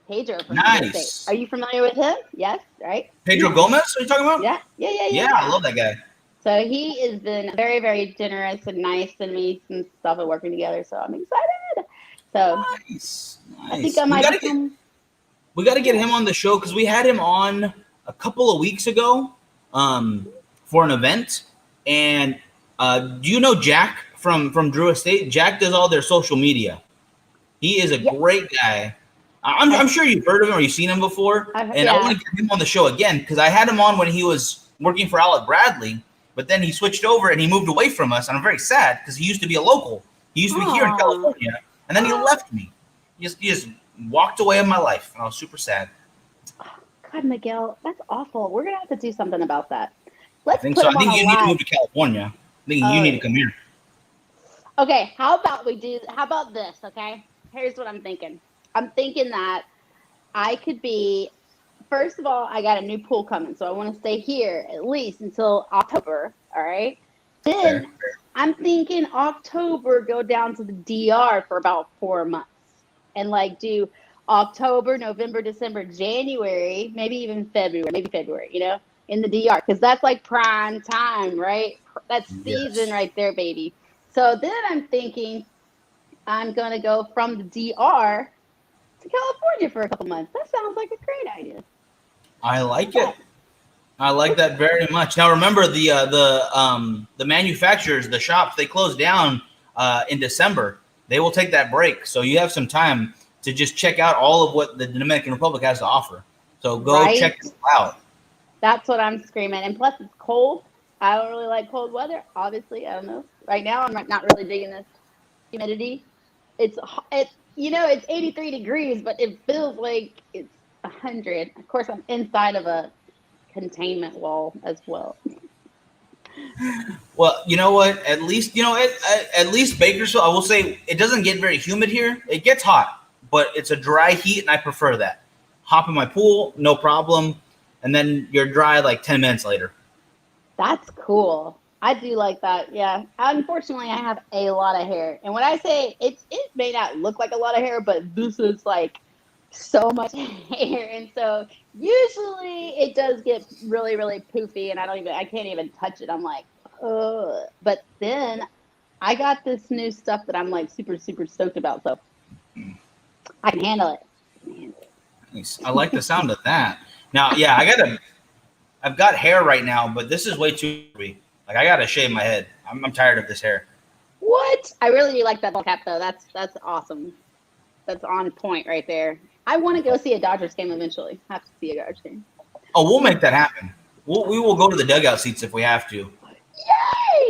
Pedro from Drew Nice. Estate. Are you familiar with him? Yes, right? Pedro Gomez, are you talking about? Yeah. Yeah, I love that guy. So he has been very, very generous and nice to me some stuff and working together. So I'm excited. So Nice. I think I might become. We got to get him on the show because we had him on a couple of weeks ago for an event. And do you know Jack from Drew Estate? Jack does all their social media. He is a great guy. I'm sure you've heard of him or you've seen him before. I want to get him on the show again because I had him on when he was working for Alec Bradley, but then he switched over and he moved away from us. And I'm very sad because he used to be a local. He used to be here in California, and then he left me. He just walked away in my life, and I was super sad. God, Miguel, that's awful. We're gonna have to do something about that. I think you need to move to California. I think you need to come here. Okay, how about this? Okay, here's what I'm thinking. I'm thinking that I could be. First of all, I got a new pool coming, so I want to stay here at least until October. All right. Then I'm thinking October, go down to the DR for about 4 months, and like do October, November, December, January, maybe even February. In the DR, because that's like prime time, right? That's season right there, baby. So then I'm thinking I'm gonna go from the DR to California for a couple months. That sounds like a great idea. I like it. I like that very much. Now remember the manufacturers, the shops, they close down in December. They will take that break, so you have some time to just check out all of what the Dominican Republic has to offer. So go check it out. That's what I'm screaming. And plus, it's cold. I don't really like cold weather. Obviously, I don't know. Right now, I'm not really digging this humidity. It's 83 degrees, but it feels like it's 100. Of course, I'm inside of a containment wall as well. Well, you know what? At least Bakersfield, I will say it doesn't get very humid here. It gets hot, but it's a dry heat, and I prefer that. Hop in my pool, no problem. And then you're dry like 10 minutes later. That's cool. I do like that. Yeah. Unfortunately, I have a lot of hair. And when I say it may not look like a lot of hair, but this is like so much hair. And so usually it does get really, really poofy, and I can't even touch it. I'm like, ugh. But then I got this new stuff that I'm like super, super stoked about. So I can handle it. Nice. I like the sound of that. Now, yeah, I've got hair right now, but this is way too heavy. Like I gotta shave my head. I'm tired of this hair. What? I really do like that ball cap though. That's awesome. That's on point right there. I want to go see a Dodgers game eventually. I have to see a Dodgers game. Oh, we'll make that happen. We will go to the dugout seats if we have to. Yay!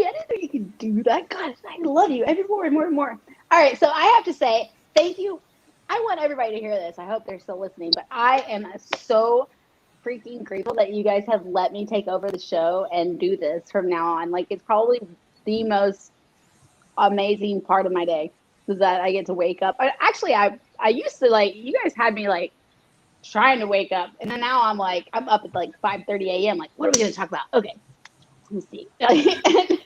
I didn't know you could do that. God, I love you. Every more and more and more. All right, so I have to say thank you. I want everybody to hear this. I hope they're still listening, but I am so freaking grateful that you guys have let me take over the show and do this from now on. Like, it's probably the most amazing part of my day is that I get to wake up. Actually, I used to, like, you guys had me like trying to wake up, and then now I'm up at like 5:30 a.m. Like, what are we going to talk about? Okay, let me see.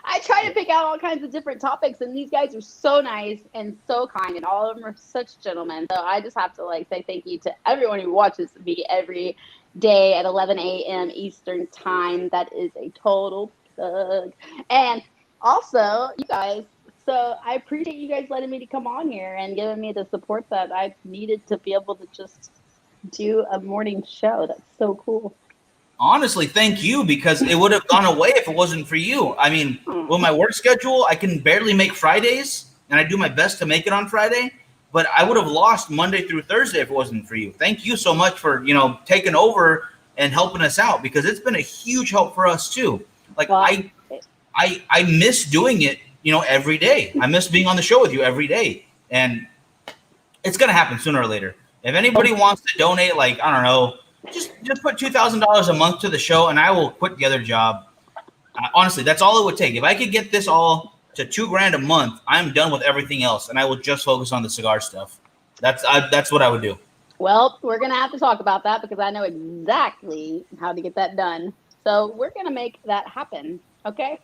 I try to pick out all kinds of different topics, and these guys are so nice and so kind, and all of them are such gentlemen. So I just have to like say thank you to everyone who watches me every day at 11 a.m. Eastern time. That is a total plug. And also, you guys, so I appreciate you guys letting me to come on here and giving me the support that I needed to be able to just do a morning show. That's so cool. Honestly, thank you, because it would have gone away if it wasn't for you. I mean, with my work schedule, I can barely make Fridays, and I do my best to make it on Friday. but I would have lost Monday through Thursday if it wasn't for you. Thank you so much for, taking over and helping us out, because it's been a huge help for us too. Like Well, I miss doing it, every day. I miss being on the show with you every day. And it's going to happen sooner or later. If anybody wants to donate, like, I don't know, just put $2,000 a month to the show and I will quit the other job. Honestly, that's all it would take. If I could get this all to $2,000 a month, I'm done with everything else. And I will just focus on the cigar stuff. That's what I would do. Well, we're going to have to talk about that because I know exactly how to get that done. So we're going to make that happen. Okay.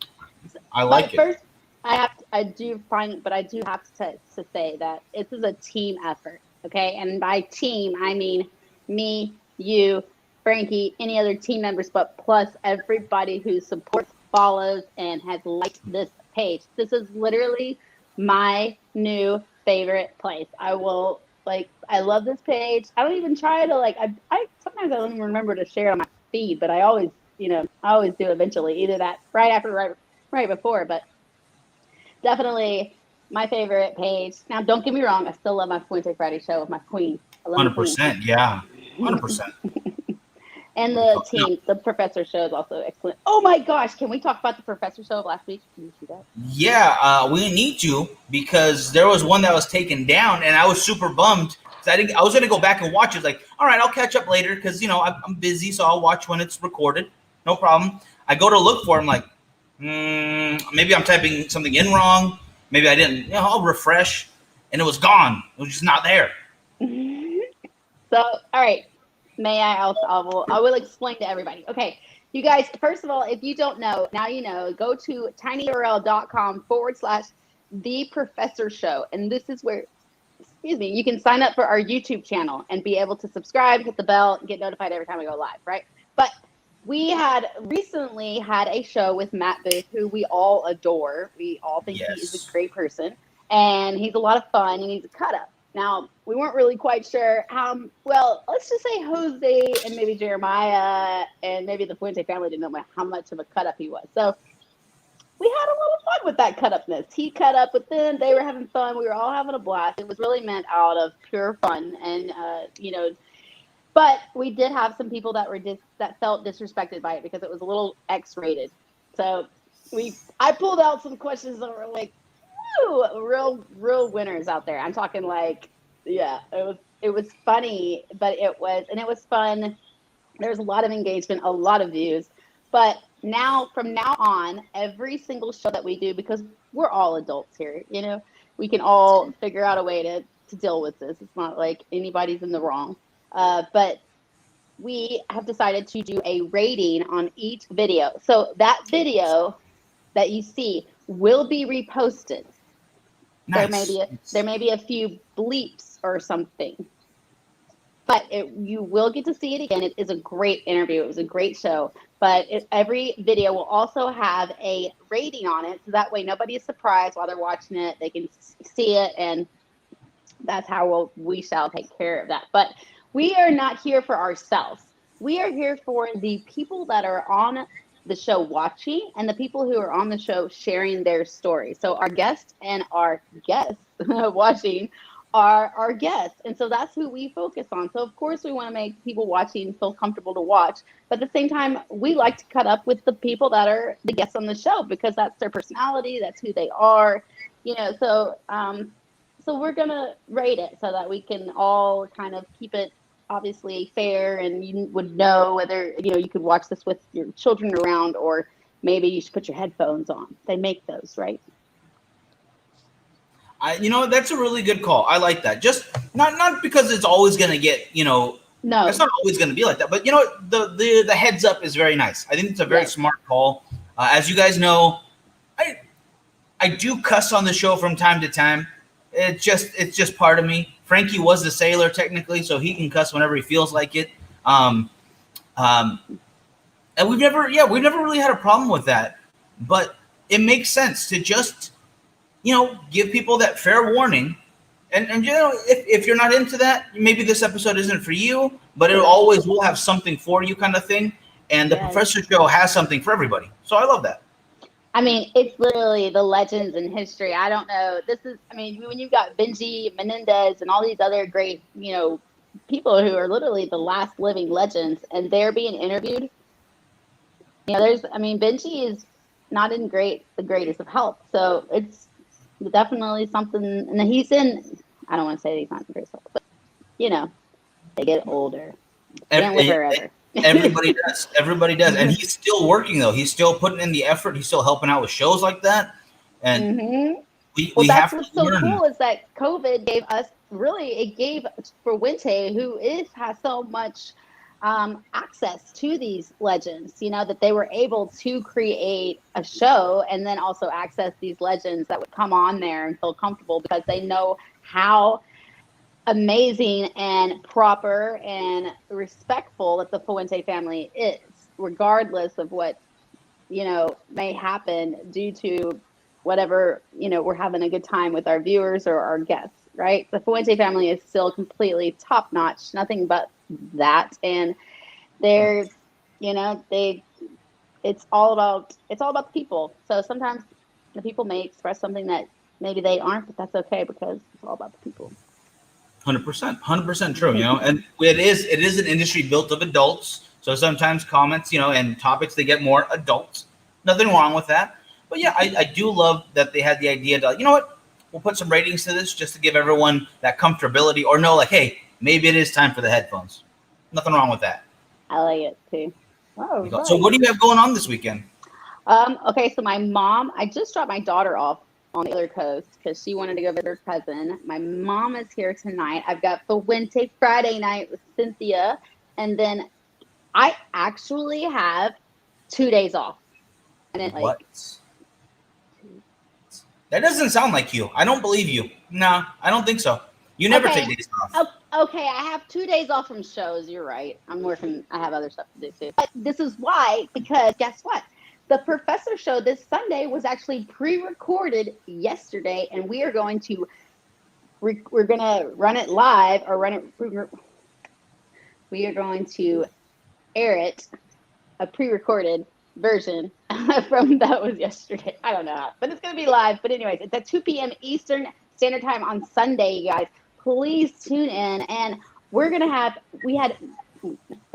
I like it. First, I do have to say that this is a team effort. Okay. And by team, I mean me, you, Frankie, any other team members, but plus everybody who supports, follows, and has liked this page. This is literally my new favorite place. I love this page. I don't even try to I sometimes I don't even remember to share on my feed, but I always do eventually, either that right after, right before, but definitely my favorite page. Now, don't get me wrong. I still love my Fuente Friday show with my queen. 100%. Yeah. 100%. And the team, the Professor show is also excellent. Oh my gosh, can we talk about the Professor show of last week? Can you see that? Yeah, we need to, because there was one that was taken down and I was super bummed. I was going to go back and watch it. Like, all right, I'll catch up later because, I'm busy, so I'll watch when it's recorded. No problem. I go to look for it. I'm like, maybe I'm typing something in wrong. Maybe I didn't. I'll refresh. And it was gone. It was just not there. So, all right. May I will explain to everybody. Okay. You guys, first of all, if you don't know, now you know, go to tinyurl.com/The Professor Show. And this is where, you can sign up for our YouTube channel and be able to subscribe, hit the bell, and get notified every time we go live, right? But we had recently had a show with Matt Booth, who we all adore. We all think he is a great person, and he's a lot of fun, and he's a cut-up. Now, we weren't really quite sure how well. Let's just say Jose and maybe Jeremiah and maybe the Fuente family didn't know how much of a cut-up he was. So we had a little fun with that cut-upness. He cut up with them. They were having fun. We were all having a blast. It was really meant out of pure fun, and But we did have some people that felt disrespected by it because it was a little X-rated. So I pulled out some questions that were like, woo, real winners out there. I'm talking it was funny, but it was fun. There was a lot of engagement, a lot of views. But from now on, every single show that we do, because we're all adults here, we can all figure out a way to deal with this. It's not like anybody's in the wrong. But we have decided to do a rating on each video. So that video that you see will be reposted. Nice. There may be a few bleeps or something, but you will get to see it again. It is a great interview. It was a great show. But every video will also have a rating on it, so that way nobody is surprised while they're watching it. They can see it, and that's how we shall take care of that. But we are not here for ourselves. We are here for the people that are on the show watching and the people who are on the show sharing their story. So our guests and our guests watching are our guests. And so that's who we focus on. So of course we want to make people watching feel comfortable to watch. But at the same time, we like to cut up with the people that are the guests on the show because that's their personality. That's who they are. So we're going to rate it so that we can all kind of keep it obviously fair, and you would know whether, you could watch this with your children around, or maybe you should put your headphones on. They make those, right? That's a really good call. I like that. Just not because it's always going to get, no, it's not always going to be like that. But the heads up is very nice. I think it's a very smart call. As you guys know, I do cuss on the show from time to time. It's just part of me. Frankie was the sailor technically, so he can cuss whenever he feels like it. And we've never really had a problem with that. But it makes sense to just, give people that fair warning. And if you're not into that, maybe this episode isn't for you, but it always will have something for you kind of thing. And the Professor Show has something for everybody. So I love that. I mean, it's literally the legends in history. I don't know. This is, I mean, when you've got Benji Menendez and all these other great, people who are literally the last living legends, and they're being interviewed. I mean, Benji is not in the greatest of health, so it's definitely something. And he's in. I don't want to say he's not in great health, but they get older. Can't live forever. Everybody does. Everybody does. And he's still working, though. He's still putting in the effort. He's still helping out with shows like that. And we have to what's so learn. cool is that COVID gave us, it gave Fuente, who has so much access to these legends, that they were able to create a show and then also access these legends that would come on there and feel comfortable because they know how amazing and proper and respectful that the Fuente family is, regardless of what may happen due to whatever we're having a good time with our viewers or our guests, right? The Fuente family is still completely top notch, nothing but that. And there's it's all about the people. So sometimes the people may express something that maybe they aren't, but that's okay because it's all about the people. 100% true, and it is an industry built of adults. So sometimes comments, and topics, they get more adult. Nothing wrong with that. But yeah, I do love that they had the idea to, we'll put some ratings to this just to give everyone that comfortability or know, like, hey, maybe it is time for the headphones. Nothing wrong with that. I like it too. Oh, right. So what do you have going on this weekend? Okay, so I just dropped my daughter off on the other coast because she wanted to go visit her cousin. My mom is here tonight. I've got Fuente Friday night with Cynthia, and then I actually have 2 days off. And what? That doesn't sound like you. I don't believe you. No, I don't think so. You never take days off. Okay, I have 2 days off from shows. You're right. I'm working. I have other stuff to do too. But this is why, because guess what? The Professor show this Sunday was actually pre-recorded yesterday, and we are going to we're going to run it live or run it. We are going to air it, a pre-recorded version from that was yesterday. I don't know how, but it's going to be live. But anyways, it's at 2 p.m. Eastern Standard Time on Sunday, you guys. Please tune in, and we're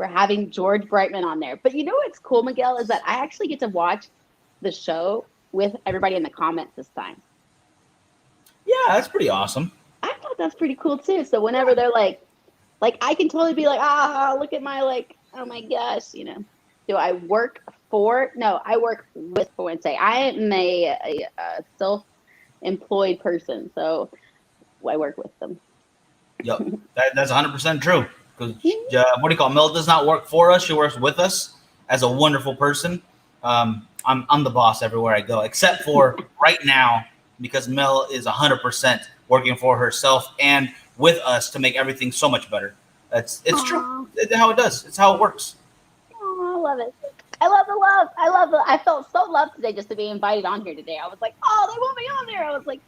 having George Brightman on there. But you know what's cool, Miguel, is that I actually get to watch the show with everybody in the comments this time. Yeah, that's pretty awesome. I thought that's pretty cool too. So whenever they're like I can totally be like, look at my oh my gosh, Do I work for? No, I work with Fuente. I am a self-employed person, so I work with them. Yep, that's 100% true. Because what do you call it? Mel does not work for us; she works with us as a wonderful person. I'm the boss everywhere I go, except for right now because Mel is 100% working for herself and with us to make everything so much better. It's true. It's how it does. It's how it works. Oh, I love it. I love the love. I felt so loved today just to be invited on here today. I was like, oh, they want me on there. I was like,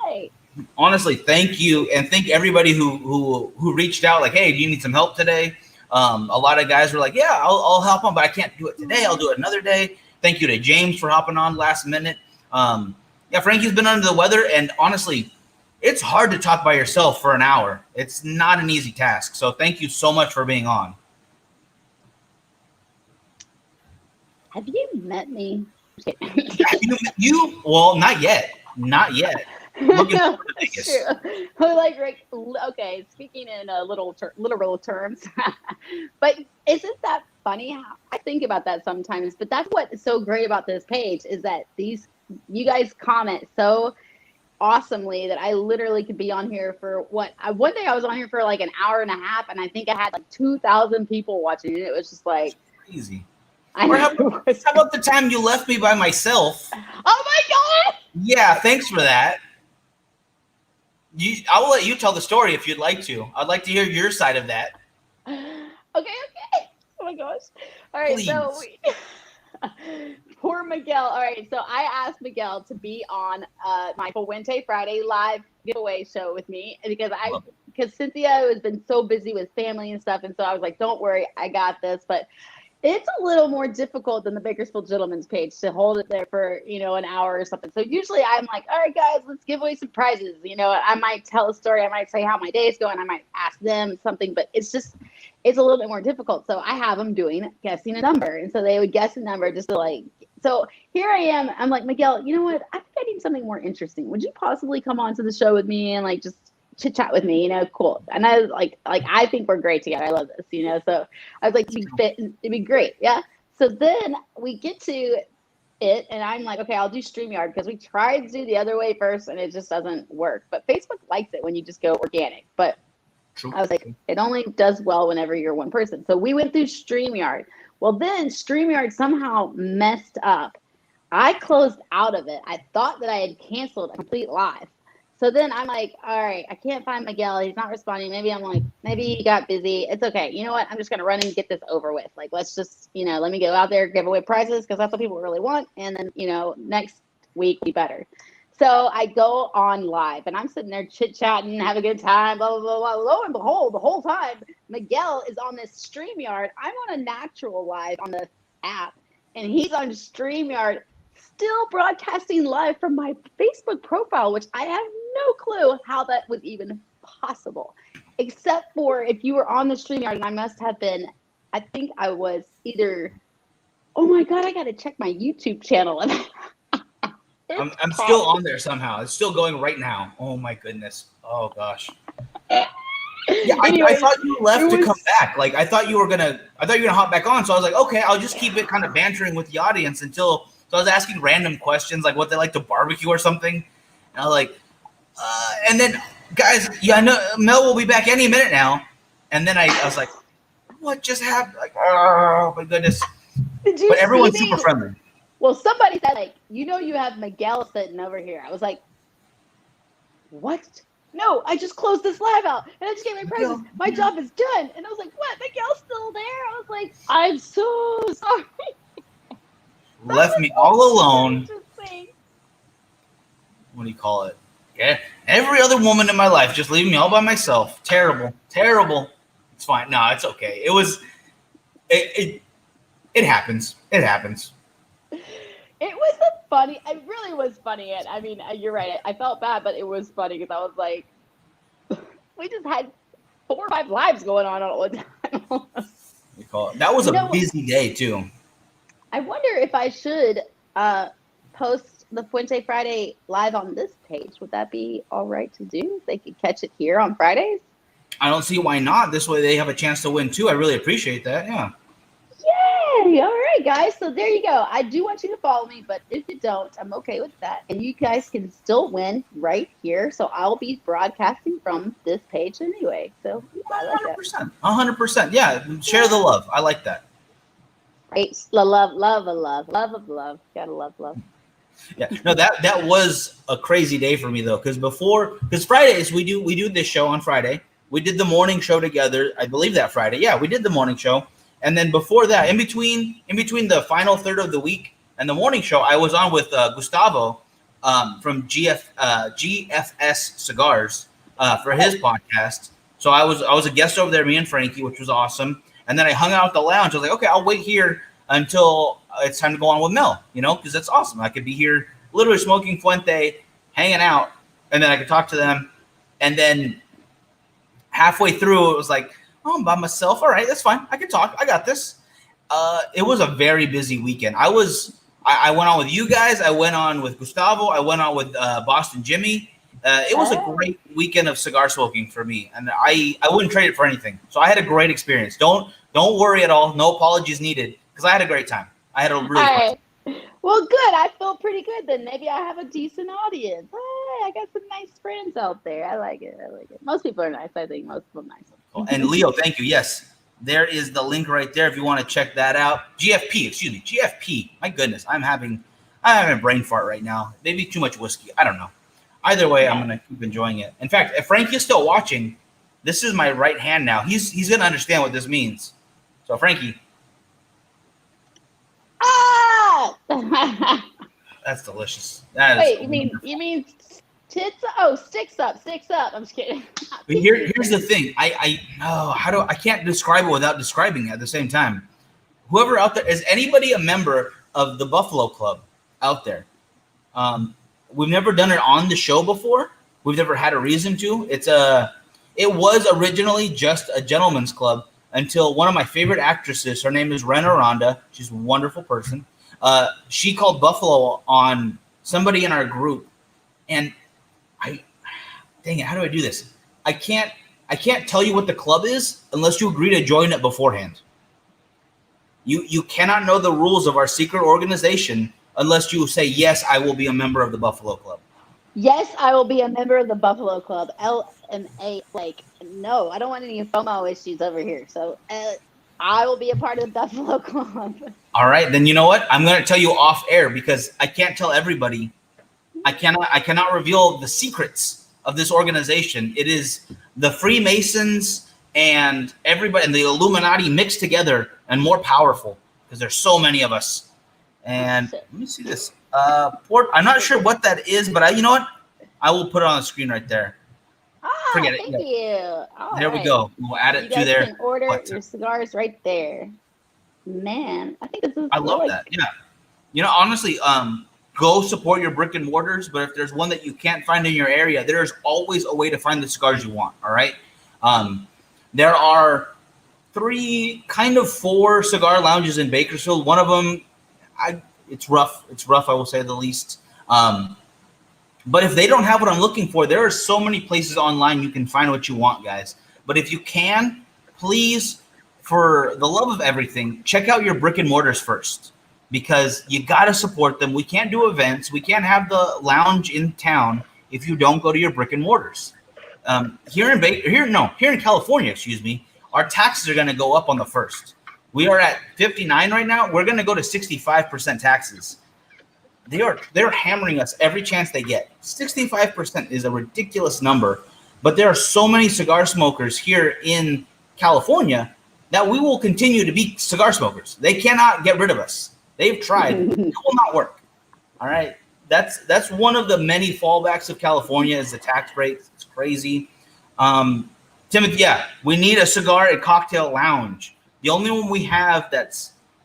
yay. Honestly, thank you, and thank everybody who reached out. Like, hey, do you need some help today? A lot of guys were like, yeah, I'll help on, but I can't do it today. I'll do it another day. Thank you to James for hopping on last minute. Yeah, Frankie's been under the weather, and honestly, it's hard to talk by yourself for an hour. It's not an easy task. So thank you so much for being on. Have you met me? you? Well, not yet. Not yet. Looking forward to Vegas. Okay, speaking in literal terms, but isn't that funny? How I think about that sometimes. But that's what's so great about this page is that you guys comment so awesomely that I literally could be on here for one day I was on here for like an hour and a half, and I think I had like 2,000 people watching it. It was just like crazy. How about the time you left me by myself? Oh my God! Yeah, thanks for that. I will let you tell the story if you'd like to. I'd like to hear your side of that. Okay. Oh my gosh. All right. Please. So poor Miguel. All right. So I asked Miguel to be on my Fuente Friday live giveaway show with me because Cynthia has been so busy with family and stuff. And so I was like, don't worry, I got this. But It's a little more difficult than the Bakersfield Gentleman's page to hold it there for, an hour or something. So usually I'm like, all right, guys, let's give away some prizes. I might tell a story. I might say how my day is going. I might ask them something, but it's a little bit more difficult. So I have them guessing a number. And so they would guess a number just to so here I am. I'm like, Miguel, you know what? I think I need something more interesting. Would you possibly come on to the show with me and just chit chat with me, cool. And I was like I think we're great together. I love this, So I was like, you fit, it'd be great, yeah. So then we get to it, and I'm like, okay, I'll do StreamYard because we tried to do the other way first, and it just doesn't work. But Facebook likes it when you just go organic. But True. I was like, it only does well whenever you're one person. So we went through StreamYard. Well, then StreamYard somehow messed up. I closed out of it. I thought that I had canceled a complete live. So then I'm like, all right, I can't find Miguel. He's not responding. Maybe he got busy. It's okay. You know what? I'm just going to run and get this over with. Let's just, let me go out there, give away prizes because that's what people really want. And then, next week will be better. So I go on live and I'm sitting there chit-chatting, have a good time, blah, blah, blah, blah. Lo and behold, the whole time, Miguel is on this StreamYard. I'm on a natural live on the app, and he's on StreamYard still broadcasting live from my Facebook profile, which I have no clue how that was even possible, except for if you were on the StreamYard, and I must have been, I think I was either, oh my God, I got to check my YouTube channel. I'm still on there somehow. It's still going right now. Oh my goodness. Oh gosh. Yeah, I thought you left to come back. I thought you were gonna hop back on. So I was like, okay, I'll just keep it kind of bantering with the audience until. So I was asking random questions like what they like to barbecue or something. And I was like, and then guys, yeah, I know Mel will be back any minute now. And then I was like, what just happened? Oh my goodness. But everyone's super friendly. Well, somebody said you have Miguel sitting over here. I was like, what? No, I just closed this live out and I just gave my prizes. My job is done. And I was like, what? Miguel's still there? I was like, I'm so sorry. Left me all alone. What do you call it? Yeah, every other woman in my life just leaving me all by myself. Terrible. It's fine. No, it's okay. It was. It happens. It happens. It was funny. It really was funny. And I mean, you're right. I felt bad, but it was funny because I was like, we just had 4 or 5 lives going on all the time. That was a busy day too. I wonder if I should post the Fuente Friday live on this page. Would that be all right to do? They could catch it here on Fridays. I don't see why not. This way they have a chance to win too. I really appreciate that. Yeah. Yay! All right, guys. So there you go. I do want you to follow me, but if you don't, I'm okay with that. And you guys can still win right here. So I'll be broadcasting from this page anyway. So 100%. 100%. Yeah. Share the love. I like that. Right. Love. Gotta love. Yeah. No, that was a crazy day for me though, because Fridays we do this show on Friday. We did the morning show together. I believe that Friday. Yeah, we did the morning show. And then before that, in between the final third of the week and the morning show, I was on with Gustavo from GFS Cigars for his podcast. So I was a guest over there, me and Frankie, which was awesome. And then I hung out at the lounge. I was like, okay, I'll wait here until it's time to go on with Mel, because that's awesome. I could be here literally smoking Fuente, hanging out, and then I could talk to them. And then halfway through, it was like, oh, I'm by myself. All right, that's fine. I can talk. I got this. It was a very busy weekend. I went on with you guys. I went on with Gustavo. I went on with Boston Jimmy. It was a great weekend of cigar smoking for me, and I wouldn't trade it for anything. So I had a great experience. Don't worry at all. No apologies needed, because I had a great time. I had a really fun time. Well, good. I feel pretty good then. Maybe I have a decent audience. Hey, I got some nice friends out there. I like it. Most people are nice. I think most people are nice. Cool. And Leo, thank you. Yes, there is the link right there if you want to check that out. GFP. My goodness, I'm having a brain fart right now. Maybe too much whiskey. I don't know. Either way, I'm gonna keep enjoying it. In fact, if Frankie's still watching, this is my right hand now. He's gonna understand what this means. So Frankie. That's delicious. Wait, you mean tits? Oh, sticks up. I'm just kidding. But here's the thing. I can't describe it without describing it at the same time. whoever out there, is anybody a member of the Buffalo Club out there? We've never done it on the show before. We've never had a reason to. It was originally just a gentleman's club until one of my favorite actresses, her name is Ren Aranda. She's a wonderful person. She called Buffalo on somebody in our group, and dang it, how do I do this? I can't tell you what the club is unless you agree to join it beforehand. You cannot know the rules of our secret organization unless you say, yes, I will be a member of the Buffalo Club. Yes, I will be a member of the Buffalo Club. LMA, like, no, I don't want any FOMO issues over here. So I will be a part of the Buffalo Club. All right, then you know what? I'm going to tell you off air because I can't tell everybody. I cannot reveal the secrets of this organization. It is the Freemasons and everybody and the Illuminati mixed together and more powerful because there's so many of us. And let me see this. I'm not sure what that is, but you know what? I will put it on the screen right there. Forget it. Thank you. All there right. we go. We'll add it you to guys there. Can order your cigars right there. Man, I think this is. I love that. Yeah. You know, honestly, go support your brick and mortars, but if there's one that you can't find in your area, there's always a way to find the cigars you want. All right. There are 4 cigar lounges in Bakersfield. One of them, it's rough. It's rough, I will say the least. But if they don't have what I'm looking for, there are so many places online you can find what you want, guys. But if you can, please, for the love of everything, check out your brick and mortars first because you got to support them. We can't do events. We can't have the lounge in town if you don't go to your brick and mortars. Here in California, excuse me, our taxes are going to go up on the 1st. We are at 59 right now. We're going to go to 65% taxes. They're hammering us every chance they get. 65% is a ridiculous number, but there are so many cigar smokers here in California that we will continue to be cigar smokers. They cannot get rid of us. They've tried. It will not work. All right. That's one of the many fallbacks of California is the tax rate. It's crazy. Timothy, yeah, we need a cigar and cocktail lounge. The only one we have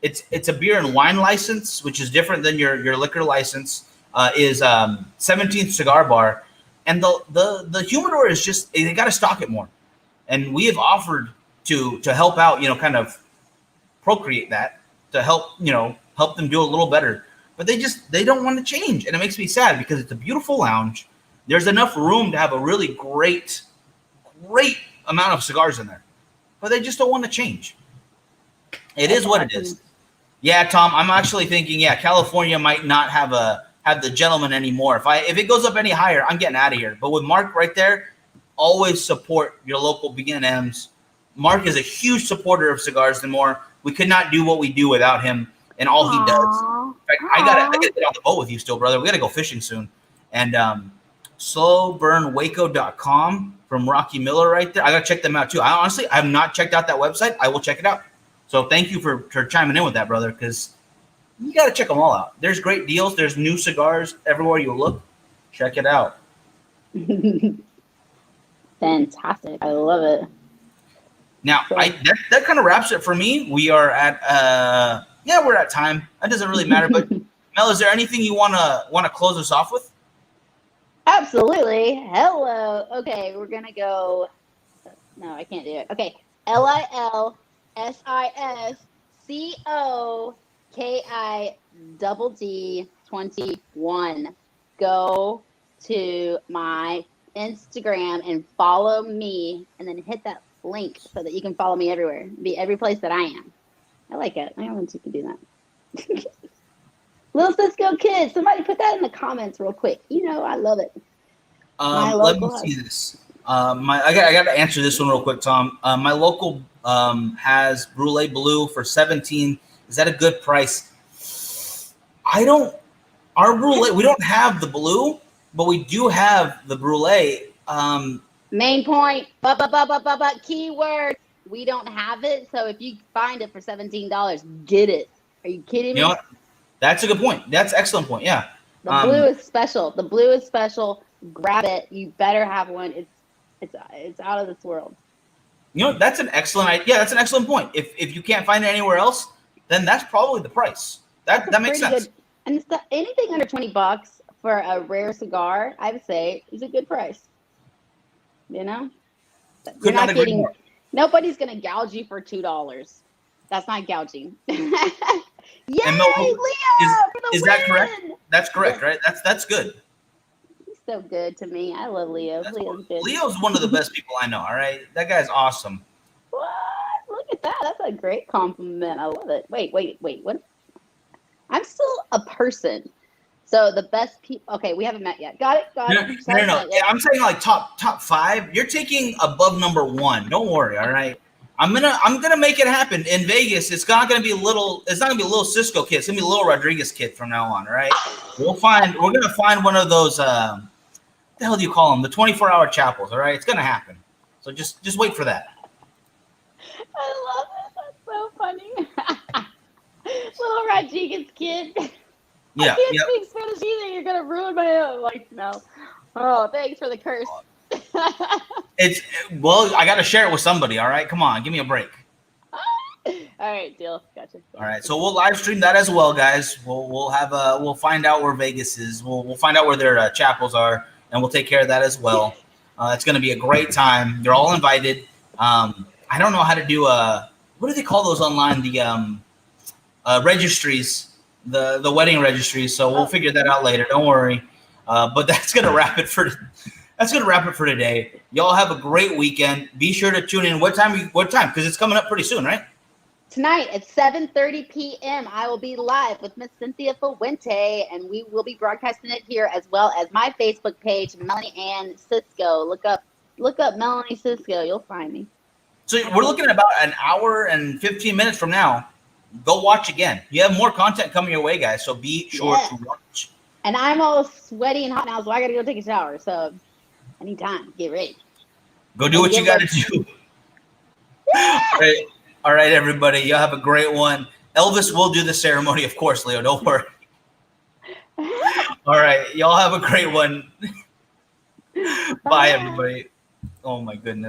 it's a beer and wine license, which is different than your liquor license, is 17th Cigar Bar. And the humidor is just, they got to stock it more. And we have offered to help out, kind of procreate that, to help them do a little better. But they don't want to change. And it makes me sad because it's a beautiful lounge. There's enough room to have a really great amount of cigars in there. But they just don't want to change. It is what it is. Yeah, Tom, I'm actually thinking, California might not have the gentleman anymore. If it goes up any higher, I'm getting out of here. But with Mark right there, always support your local B&Ms. Mark is a huge supporter of Cigars and More. We could not do what we do without him and all he does. In fact, I gotta get on the boat with you still, brother. We gotta go fishing soon. And slowburnwaco.com from Rocky Miller right there. I gotta check them out too. I have not checked out that website. I will check it out. So thank you for chiming in with that, brother, because you got to check them all out. There's great deals. There's new cigars everywhere you look. Check it out. Fantastic. I love it. Now, that kind of wraps it for me. We are at we're at time. That doesn't really matter. But Mel, is there anything you want to close us off with? Absolutely. Hello. Okay, we're gonna go. No, I can't do it. Okay, LILSISCOKIDD21. Go to my Instagram and follow me, and then hit that link so that you can follow me everywhere. Be every place that I am. I like it. I want you to do that. Little Cisco Kids, somebody put that in the comments real quick. I love it. Let me see this. I got to answer this one real quick, Tom. My local has Brulee Blue for $17. Is that a good price? Our Brulee, we don't have the blue, but we do have the Brulee. Main point, keyword. We don't have it, so if you find it for $17, get it. Are you kidding me? You know what? That's a good point. That's an excellent point. Yeah. The blue is special. The blue is special. Grab it. You better have one. It's out of this world. That's an excellent idea. Yeah, that's an excellent point. If you can't find it anywhere else, then that's probably the price. That makes Pretty sense. good. And anything under $20 for a rare cigar, I would say, is a good price. You know, Could you're not not agree getting. more. Nobody's gonna gouge you for $2. That's not gouging. Yay, And Leo! For the is that correct? win! That's correct, right? That's good. He's so good to me. I love Leo. Leo's good. Leo's one of the best people I know. All right, that guy's awesome. What? Look at that. That's a great compliment. I love it. Wait. What? I'm still a person. So the best people. Okay, we haven't met yet. Got it. No. Haven't Yeah, met yet. I'm saying like top 5. You're taking above number 1. Don't worry. All right. I'm gonna make it happen in Vegas. It's not gonna be a little. It's not gonna be a little Cisco kid. It's gonna be a little Rodriguez kid from now on. All right. We're gonna find one of those. What the hell do you call them? The 24-hour chapels. All right. It's gonna happen. So just wait for that. I love it. That's so funny. Little Rodriguez kid. Yeah. I can't Yeah. speak Spanish either. You're gonna ruin my like no. Oh, thanks for the curse. Well, I got to share it with somebody. All right. Come on. Give me a break. All right, deal. Gotcha. All right, so we'll live stream that as well, guys. We'll find out where Vegas is. We'll find out where their chapels are, and we'll take care of that as well. It's going to be a great time. You're all invited. I don't know how to do what do they call those online? The registries, the wedding registries. So we'll figure that out later. Don't worry. But that's going to wrap it for today. Y'all have a great weekend. Be sure to tune in. What time? Because it's coming up pretty soon, right? Tonight at 7:30 p.m. I will be live with Miss Cynthia Fuente, and we will be broadcasting it here as well as my Facebook page, Melanie Ann Cisco. Look up Melanie Cisco. You'll find me. So we're looking at about an hour and 15 minutes from now. Go watch again. You have more content coming your way, guys. So be sure to watch. And I'm all sweaty and hot now, so I gotta go take a shower. So anytime, get ready. Go do what you got to do. All right, everybody. Y'all have a great one. Elvis will do the ceremony, of course, Leo. Don't worry. All right. Y'all have a great one. Bye, everybody. Oh, my goodness.